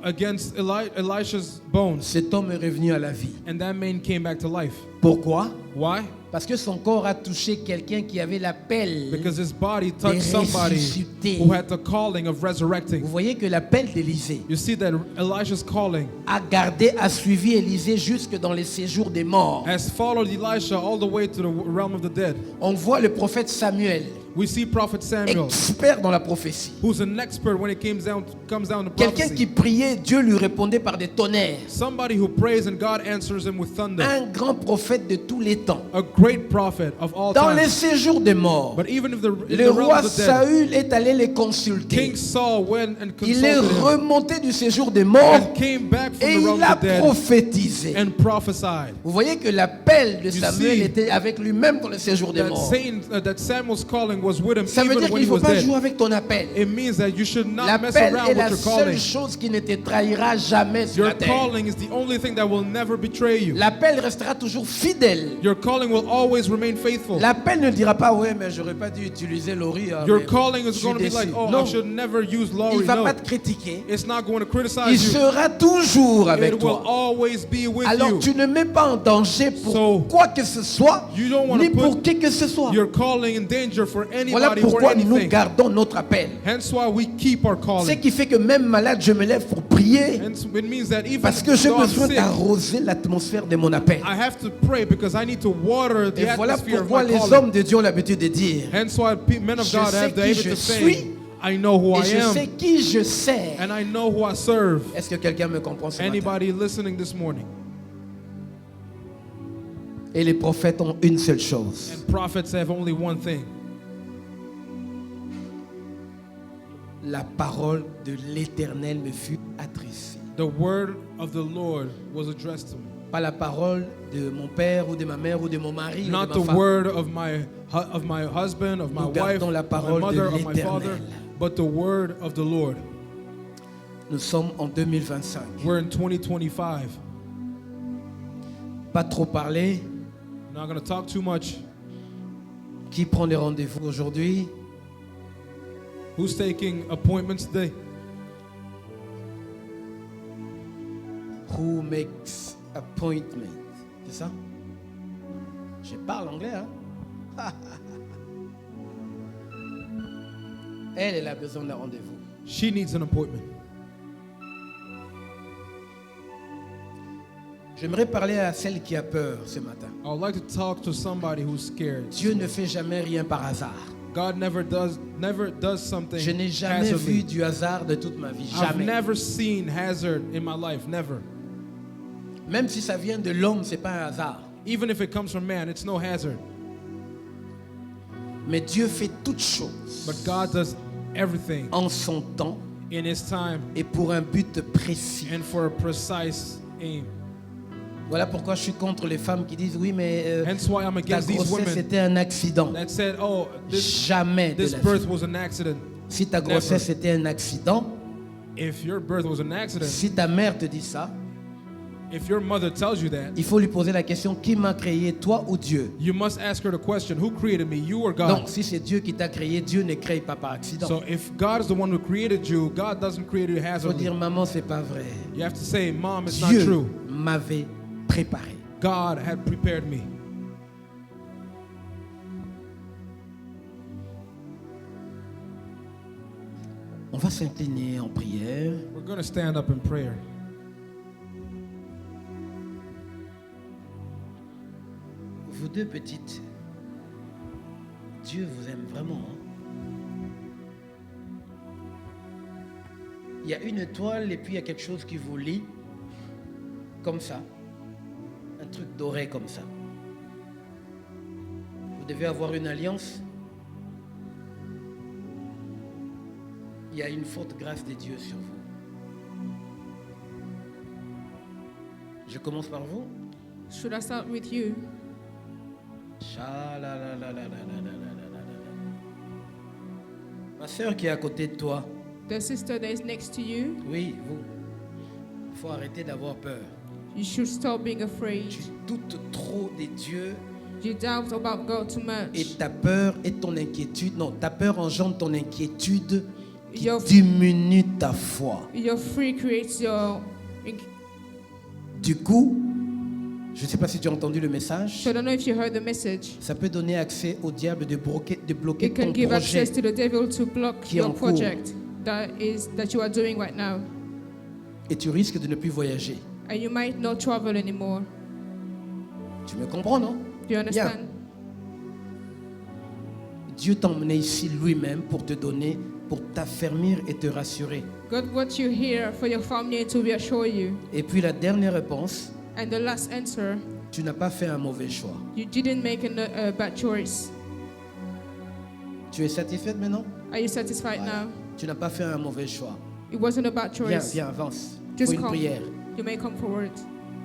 against Elisha's bones, Cet homme est revenu à la vie. and that man came back to life. Pourquoi? Why? Parce que son corps a touché quelqu'un qui avait l'appel. Because his body touched somebody ressuscité. who had the calling of Vous resurrecting. voyez que l'appel d'Élisée You see that Elisha's calling a suivi Élisée jusque dans les séjours des morts. has followed Elisha all the way to the realm of the dead. On voit le prophète Samuel, We see Prophet Samuel, expert dans la prophétie. who's an expert when it comes down to Quelqu'un qui prophecy. priait, Dieu lui répondait par des tonnerres. Somebody who prays and God answers him with thunder. Un grand prophète de tous les temps. A great prophet of all Dans les time. séjours des morts, But even if in le the realm roi of the dead, Saül est allé les consulter. King Saul went and Il est consulted him remonté du séjour des morts and came back from et the realm il a of the dead prophétisé. and prophesied. Vous voyez que l'appel de You Samuel see était avec lui-même dans le séjour des morts. That Samuel's calling was with him Ça veut even dire when qu'il he ne faut was pas dead. jouer avec ton appel. It means that you should not mess L'appel around est with la your seule calling. chose qui ne te trahira jamais sur Your la terre. calling is the only thing that will never betray you. L'appel restera toujours fidèle. Your calling will always remain faithful. L'appel ne dira pas, ouais, mais j'aurais pas dû utiliser Laurie. Your mais calling je is suis going to be déçu. like, oh, Non, I should never use il Laurie. va No, pas te critiquer. it's not going to Il criticize you. sera toujours avec It will toi. always be with Alors you. tu ne mets pas en danger pour So, quoi que ce soit, you don't wanna ni pour put qui que ce soit. Your calling in danger for Voilà anybody or pourquoi nous anything. gardons notre appel. Hence why we keep our Ce calling. qui fait que même malade, je me lève pour prier And it means that even parce que j'ai though I'm besoin sick, d'arroser l'atmosphère de mon appel. I have to pray because I need to water the Et voilà atmosphere of pourquoi my les calling. hommes de Dieu ont l'habitude de dire, Hence why men of Je God sais have the qui habit je to suis say, I know who et I je sais am qui je sers. and I know who I serve. Est-ce que quelqu'un me comprend ce matin? Anybody listening this morning? Et les prophètes ont une seule chose. And prophets have only one thing. La parole de l'Éternel me fut adressée. The word of the Lord was addressed to me. Pas la parole de mon père ou de ma mère ou de mon mari ou Not de the ma femme. word of my husband, of my Nous wife, gardons la of my parole de mother, of my l'Éternel. father, but the word of the Lord. Nous sommes en 2025. We're in 2025. Pas trop parler. I'm not going to talk too much. Qui prend les rendez-vous aujourd'hui? Who's taking appointments today? Who makes appointment? C'est ça? Je parle anglais, hein? Elle a besoin d'un rendez-vous. She needs an appointment. J'aimerais parler à celle qui a peur ce matin. I would like to talk to somebody who's scared. Dieu ne fait jamais rien par hasard. God never does something Je n'ai jamais vu haphazardly. du hasard de toute ma vie. I've Jamais. never seen hazard in my life. Never. Même si ça vient de l'homme, c'est pas un hasard. Even if it comes from man, it's no hazard. Mais Dieu fait toutes choses But God does everything en son temps in His time et pour un but précis. and for a precise aim. Voilà pourquoi je suis contre les femmes qui disent oui, mais Hence why I'm ta against these grossesse women était un accident. that said, "Oh, Jamais de this la birth vie. was an accident." Si ta grossesse était un accident, If your birth was an accident, si ta mère te dit ça, if your mother tells you that, il faut lui poser la question, qui m'a créé, toi ou Dieu? you must ask her the question, who created me, you or God? Donc si c'est Dieu qui t'a créé, Dieu ne crée pas par accident. So if God is the one who created you, God doesn't create you Il faut haphazardly. dire, maman, c'est pas vrai. You have to say, Mom, it's not Dieu true. m'avait préparé. God had prepared me. On va s'incliner en prière. We're going to stand up in prayer. Vous deux petites, Dieu vous aime vraiment. Hein? Il y a une étoile et puis il y a quelque chose qui vous lie, comme ça. Un truc doré comme ça. Vous devez avoir une alliance. Il y a une forte grâce de Dieu sur vous. Je commence par vous. Should I start with you? Ma soeur qui est à côté de toi, The sister that is next to you, oui, vous, il faut arrêter d'avoir peur. you should stop being afraid. Tu doutes trop de Dieu You doubt about God too et much. ta peur et ton inquiétude, non, ta peur engendre ton inquiétude qui Your- diminue ta foi. Your fear creates your. Du coup, je ne sais pas si tu as entendu le message, So I don't know if you heard the message. ça peut donner accès au diable de bloquer It can ton give projet. access to the devil to block qui est en your cours. project that you are doing right now, Et tu risques de ne plus voyager. and you might not travel anymore. Tu me comprends, non? Do you understand? Dieu t'a emmené ici lui-même pour te donner, pour t'affermir et te rassurer. God wants you here for your family to reassure you. Et puis la dernière réponse, And the last answer, tu n'as pas fait un mauvais choix. you didn't make a bad choice. Tu es satisfaite maintenant? Are you satisfied Voilà. now? Tu n'as pas fait un mauvais choix. It wasn't a bad Viens, choice. viens, avance. Il Just faut une come. prière. You may come forward.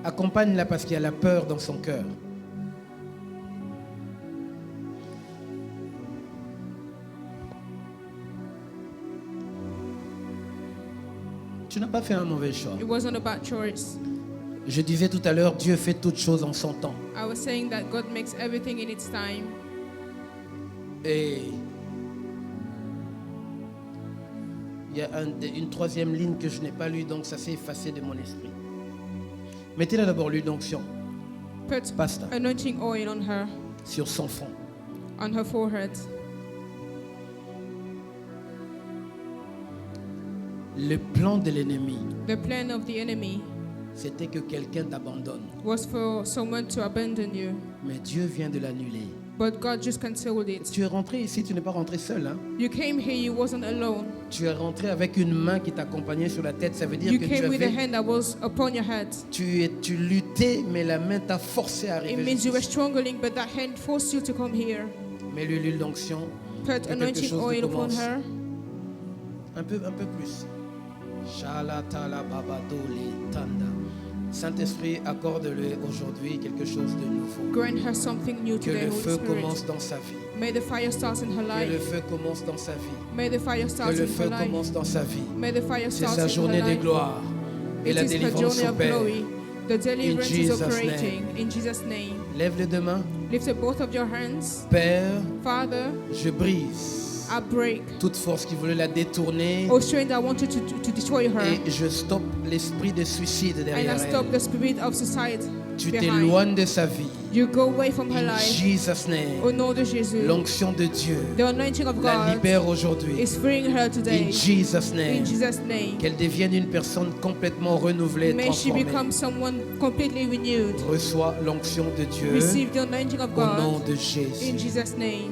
Accompagne-la parce qu'il y a la peur dans son cœur. Tu n'as pas fait un mauvais choix. It wasn't a bad choice. Je disais tout à l'heure, Dieu fait toutes choses en son temps. I was saying that God makes everything in its time. Et il y a une troisième ligne que je n'ai pas lue, donc ça s'est effacé de mon esprit. Mettez-la d'abord l'huile d'onction Put Pasta. anointing oil on her, sur son front. on her forehead. Le plan de l'ennemi, The plan of the enemy c'était que quelqu'un t'abandonne. was for someone to abandon you, Mais Dieu vient de l'annuler. but God just cancelled it. Tu es rentré ici, tu n'es pas rentré seul. Hein? You came here, you wasn't alone. Tu es rentré avec une main qui t'accompagnait sur la tête. Ça veut dire You que came with a hand that was upon your head. tu luttais, mais la main t'a forcé à It arriver. means you were jusqu'ici. struggling, but that hand forced you to come here. Mais l'huile d'onction, Put quelque anointing chose oil upon commence. her. un peu plus. Shalatala babadoli tanda. Saint-Esprit, accorde-le aujourd'hui quelque chose de nouveau. Grant her something new Que today, le feu Holy commence Spirit. dans sa vie. May the fire start in her Que le life. feu commence dans sa vie. May the fire Que start le in her feu life. commence dans sa vie. May the fire C'est start sa in journée her de life. gloire. Et It la is her délivrance journey of opère. glory. The deliverance is Jesus' operating in Jesus' name. Lève les deux mains. Lift up both of your hands. Père, Father, je brise I break toute force qui voulait la détourner. all strength that wanted to destroy her. Et je stoppe l'esprit de suicide And I derrière stop elle. the spirit of suicide Tu behind. t'éloignes de sa vie. You go away from her In life. Jesus' name. Au nom de Jésus. L'onction de Dieu The anointing of la God libère aujourd'hui. is freeing her today. In Jesus' In name. Jesus' name. Qu'elle devienne une personne complètement renouvelée et May she transformée. become someone completely renewed. Reçois l'onction de Dieu Receive the anointing of au nom God de in Jésus. Jesus' name.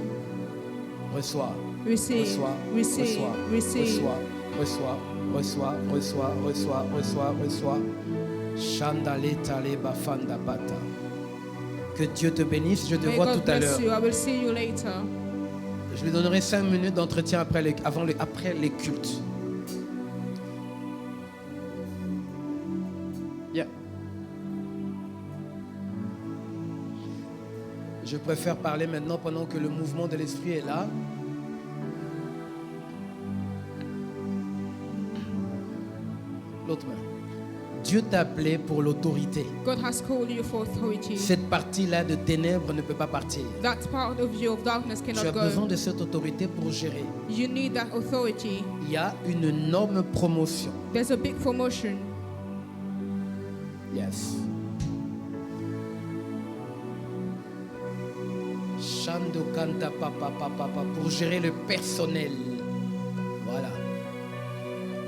Reçois, Receive, reçois, receive, reçois, receive. reçois, reçois, reçois, reçois, reçois, reçois. Shandale tale bafanda bata. Que Dieu te bénisse. Je te May vois God tout à bless l'heure. you. I will see you later. Je lui donnerai 5 minutes d'entretien après les cultes. Bien. Je préfère parler maintenant pendant que le mouvement de l'esprit est là. L'autre main. Dieu t'a appelé pour l'autorité. God has called you for authority. Cette partie-là de ténèbres ne peut pas partir. That part of you of darkness Tu as cannot besoin go. de cette autorité pour gérer. You need that authority. Il y a une énorme promotion. There's a big promotion. Yes. Shando kanta papa papa papa pour gérer le personnel. Voilà.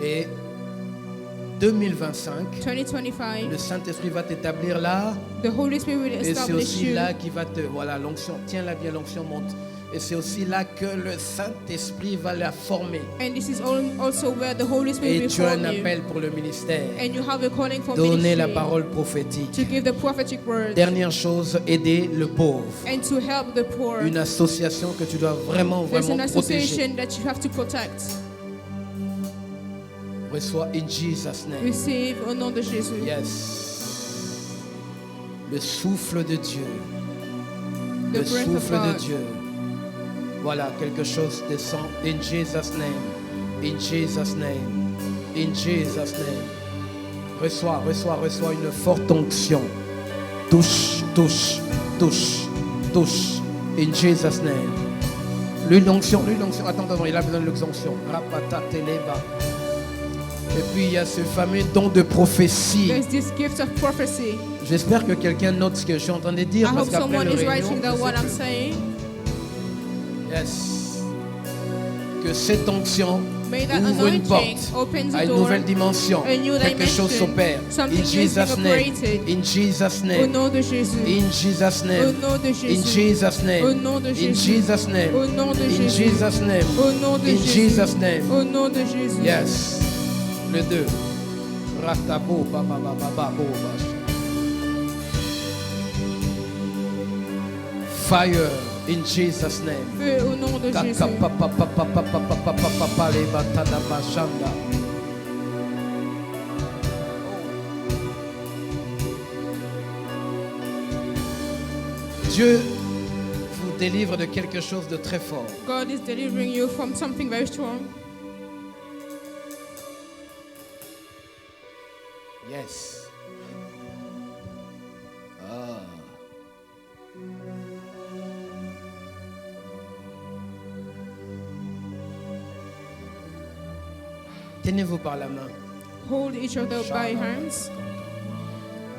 Et 2025, 2025, le Saint-Esprit va t'établir là. the Holy Spirit will Et c'est establish aussi you. là qui va te... Voilà, l'onction. Tiens-la bien, l'onction monte. Et c'est aussi là que le Saint-Esprit va la former. And this is also where the Holy Spirit Et will tu as un form you. appel pour le ministère. And you have a calling for Donner la ministry. parole prophétique. To give the prophetic word. Dernière chose, aider le pauvre. And to help the poor. Une association que tu dois vraiment, There's an vraiment protéger. association that you have to protect. Reçois in Jesus' name. Receive au nom de Jésus. Yes. Le souffle de Dieu. The Le breath of souffle de God. Dieu. Voilà, quelque chose descend. In Jesus' name. In Jesus' name. In Jesus' name. Reçois, reçois, reçois une forte onction. Touche, touche, touche, touche. In Jesus' name. L'huile d'onction, l'huile d'onction. Attends, attends, il a besoin de l'onction. Rapata teleba. Et puis il y a ce fameux don de prophétie. There's this gift of prophecy. J'espère que quelqu'un note ce que je suis en train de dire. I Parce hope qu'après someone le is réunion, writing down je what sais I'm que- saying. Yes. Que cette onction May that ouvre une anointing porte opens à a une door. nouvelle dimension. A new Quelque chose dimension. s'opère. Something In is being Jesus' name. operated. In Jesus' Au name. nom de Jésus. In Jesus' Au name. nom de In Jésus. Jesus' name. Au nom de In Jésus. Jesus' name. Au nom de In Jésus. Jesus' name. Au nom de In Jésus. Jesus' name. Au nom de Jésus. Yes. Le 2. Ratabo baba baba babo. Fire in Jesus' name. Feu au nom de Jésus. Dieu vous délivre de quelque chose de très fort. God is delivering you from something very strong. Yes. Ah. Tenez-vous par la main. Hold each other by hands.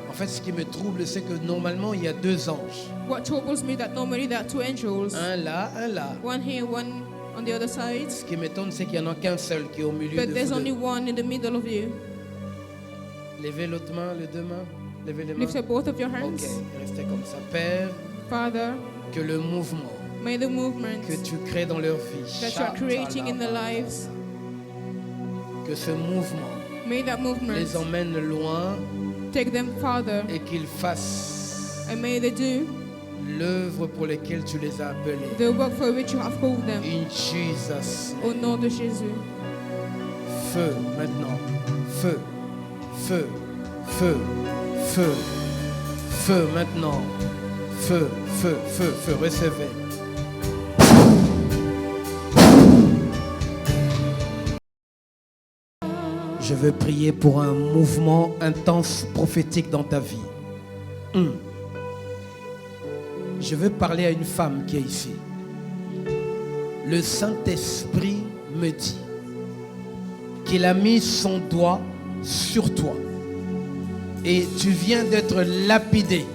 En fait, ce qui me trouble, c'est que normalement, il y a 2 anges. What troubles me that normally there are 2 angels. Un là, un là. One here, one on the other side. Ce qui m'étonne, c'est qu'il n'y en a qu'un seul qui est au milieu But de there's vous only deux. one in the middle of you. Levez l'autre main, les 2 mains. Levez les mains. Lift up both of your Ok, hands. restez comme ça. Père, Father, que le mouvement may the movement que tu crées dans leur vie, that you are creating in their lives, que ce mouvement may that movement les emmène loin take them farther. et qu'ils fassent And may they do l'œuvre pour laquelle tu les as appelés. the work for which you have called them. In Jesus. Au nom de Jésus. Feu maintenant. Feu. Feu. Feu. Feu. Feu maintenant. Feu. Feu. Feu. Feu. Recevez. Je veux prier pour un mouvement intense prophétique dans ta vie. Je veux parler à une femme qui est ici. Le Saint-Esprit me dit qu'il a mis son doigt sur toi et tu viens d'être lapidé.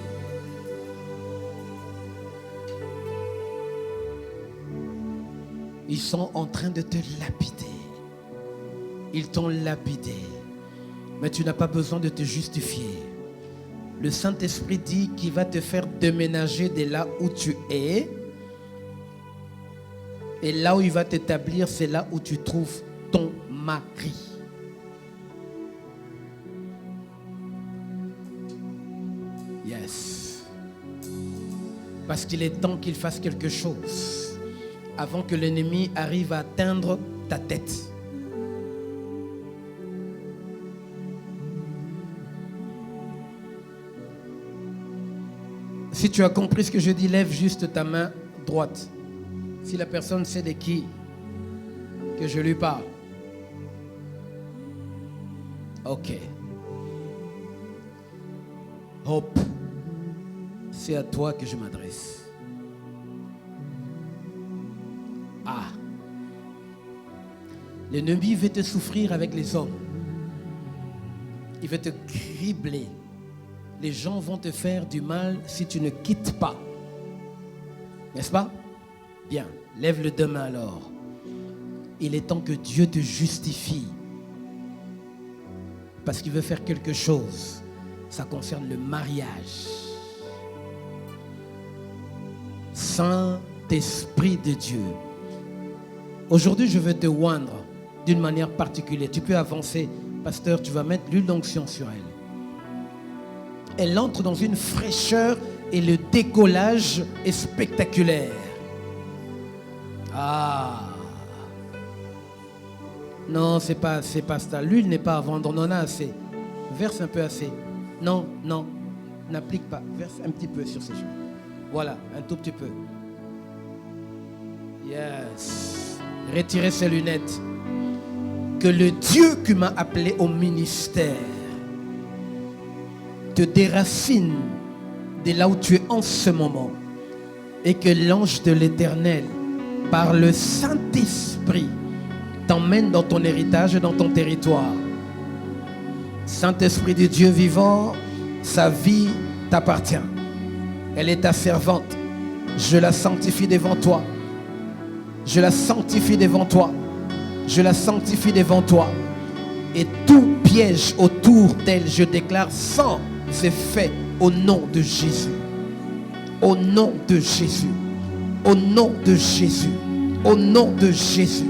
Ils sont en train de te lapider. Ils t'ont lapidé. Mais tu n'as pas besoin de te justifier. Le Saint-Esprit dit qu'il va te faire déménager de là où tu es. Et là où il va t'établir, c'est là où tu trouves ton mari. Yes. Parce qu'il est temps qu'il fasse quelque chose avant que l'ennemi arrive à atteindre ta tête. Si tu as compris ce que je dis, lève juste ta main droite. Si la personne sait de qui que je lui parle. Ok. Hope, c'est à toi que je m'adresse. Ah. L'ennemi veut te souffrir avec les hommes. Il veut te cribler. Les gens vont te faire du mal si tu ne quittes pas. N'est-ce pas? Bien, lève-le demain alors. Il est temps que Dieu te justifie. Parce qu'il veut faire quelque chose. Ça concerne le mariage. Saint-Esprit de Dieu. Aujourd'hui, je veux te oindre d'une manière particulière. Tu peux avancer. Pasteur, tu vas mettre l'huile d'onction sur elle. Elle entre dans une fraîcheur et le décollage est spectaculaire. Ah. Non, c'est pas ça. L'huile n'est pas à vendre. On en a assez. Verse un peu assez. Non, n'applique pas. Verse un petit peu sur ses cheveux. Voilà, un tout petit peu. Yes. Retirez ses lunettes. Que le Dieu qui m'a appelé au ministère te déracine de là où tu es en ce moment. Et que l'ange de l'Éternel, par le Saint-Esprit, t'emmène dans ton héritage et dans ton territoire. Saint-Esprit de Dieu vivant, sa vie t'appartient. Elle est ta servante. Je la sanctifie devant toi. Je la sanctifie devant toi. Je la sanctifie devant toi. Et tout piège autour d'elle, je déclare sans effet au nom de Jésus. Au nom de Jésus. Au nom de Jésus. Au nom de Jésus.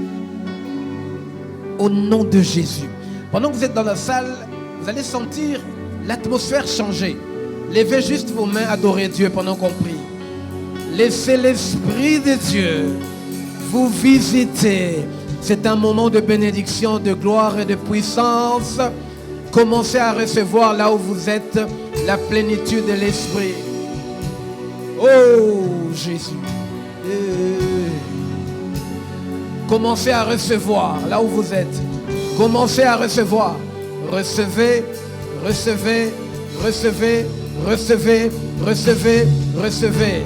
Au nom de Jésus. Pendant que vous êtes dans la salle, vous allez sentir l'atmosphère changer. Levez juste vos mains, adorez Dieu pendant qu'on prie. Laissez l'Esprit de Dieu vous visiter. C'est un moment de bénédiction, de gloire et de puissance. Commencez à recevoir là où vous êtes la plénitude de l'Esprit. Oh Jésus. Commencez à recevoir là où vous êtes. Commencez à recevoir. Recevez, recevez, recevez, recevez, recevez, recevez.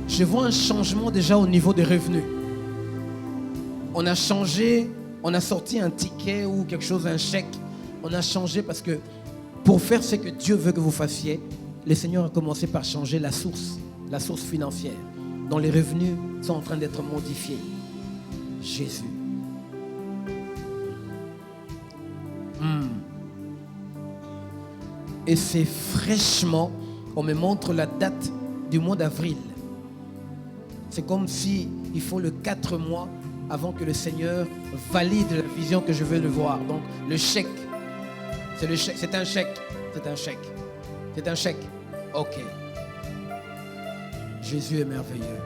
Je vois un changement déjà au niveau des revenus. On a changé, on a sorti un ticket ou quelque chose, un chèque. On a changé parce que pour faire ce que Dieu veut que vous fassiez, le Seigneur a commencé par changer la source financière, dont les revenus sont en train d'être modifiés. Jésus. Et c'est fraîchement, on me montre la date du mois d'avril. C'est comme si il faut le 4 mois avant que le Seigneur valide la vision que je veux le voir. Donc le chèque, c'est le chèque, c'est un chèque, c'est un chèque, c'est un chèque. Ok. Jésus est merveilleux.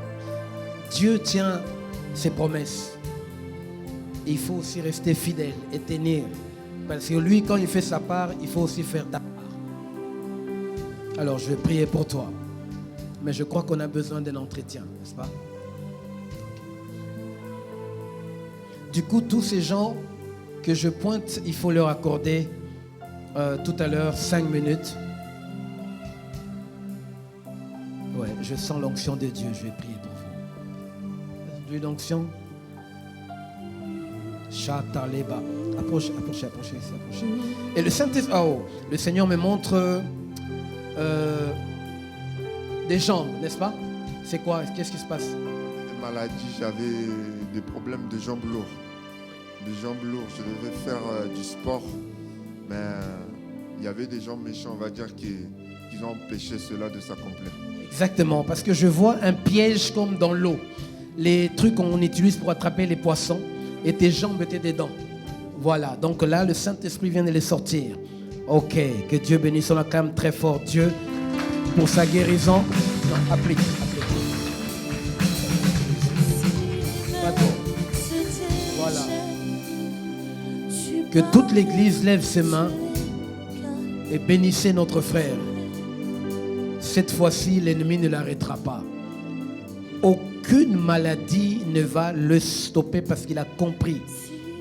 Dieu tient ses promesses. Il faut aussi rester fidèle et tenir. Parce que lui, quand il fait sa part, il faut aussi faire ta part. Alors je vais prier pour toi. Mais je crois qu'on a besoin d'un entretien, n'est-ce pas? Du coup, tous ces gens que je pointe, il faut leur accorder tout à l'heure 5 minutes. Je sens l'onction de Dieu. Je vais prier pour vous. L'huile d'onction. Chataleba. Approchez. Et le Saint-Esprit, le Seigneur me montre des jambes, n'est-ce pas? C'est quoi? Qu'est-ce qui se passe? Des maladies, j'avais des problèmes de jambes lourdes. Des jambes lourdes, je devais faire du sport, mais il y avait des gens méchants, on va dire, qui ont empêché cela de s'accomplir. Exactement, parce que je vois un piège comme dans l'eau. Les trucs qu'on utilise pour attraper les poissons, et tes jambes étaient dedans. Voilà, donc là, le Saint-Esprit vient de les sortir. Ok, que Dieu bénisse, on acclame très fort Dieu pour sa guérison. Non, applique. Voilà. Que toute l'Église lève ses mains et bénissez notre frère. Cette fois-ci, l'ennemi ne l'arrêtera pas. Aucune maladie ne va le stopper parce qu'il a compris.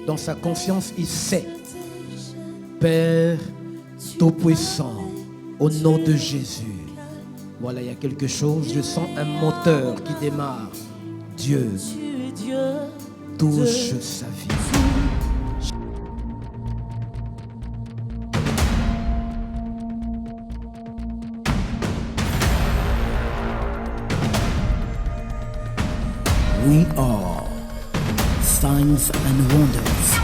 Dans sa conscience, il sait. Père Tout-Puissant, au nom de Jésus. Voilà, il y a quelque chose. Je sens un moteur qui démarre. Dieu touche sa vie. We are Signs and Wonders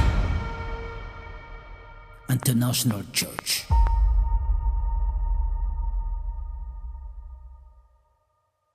International Church.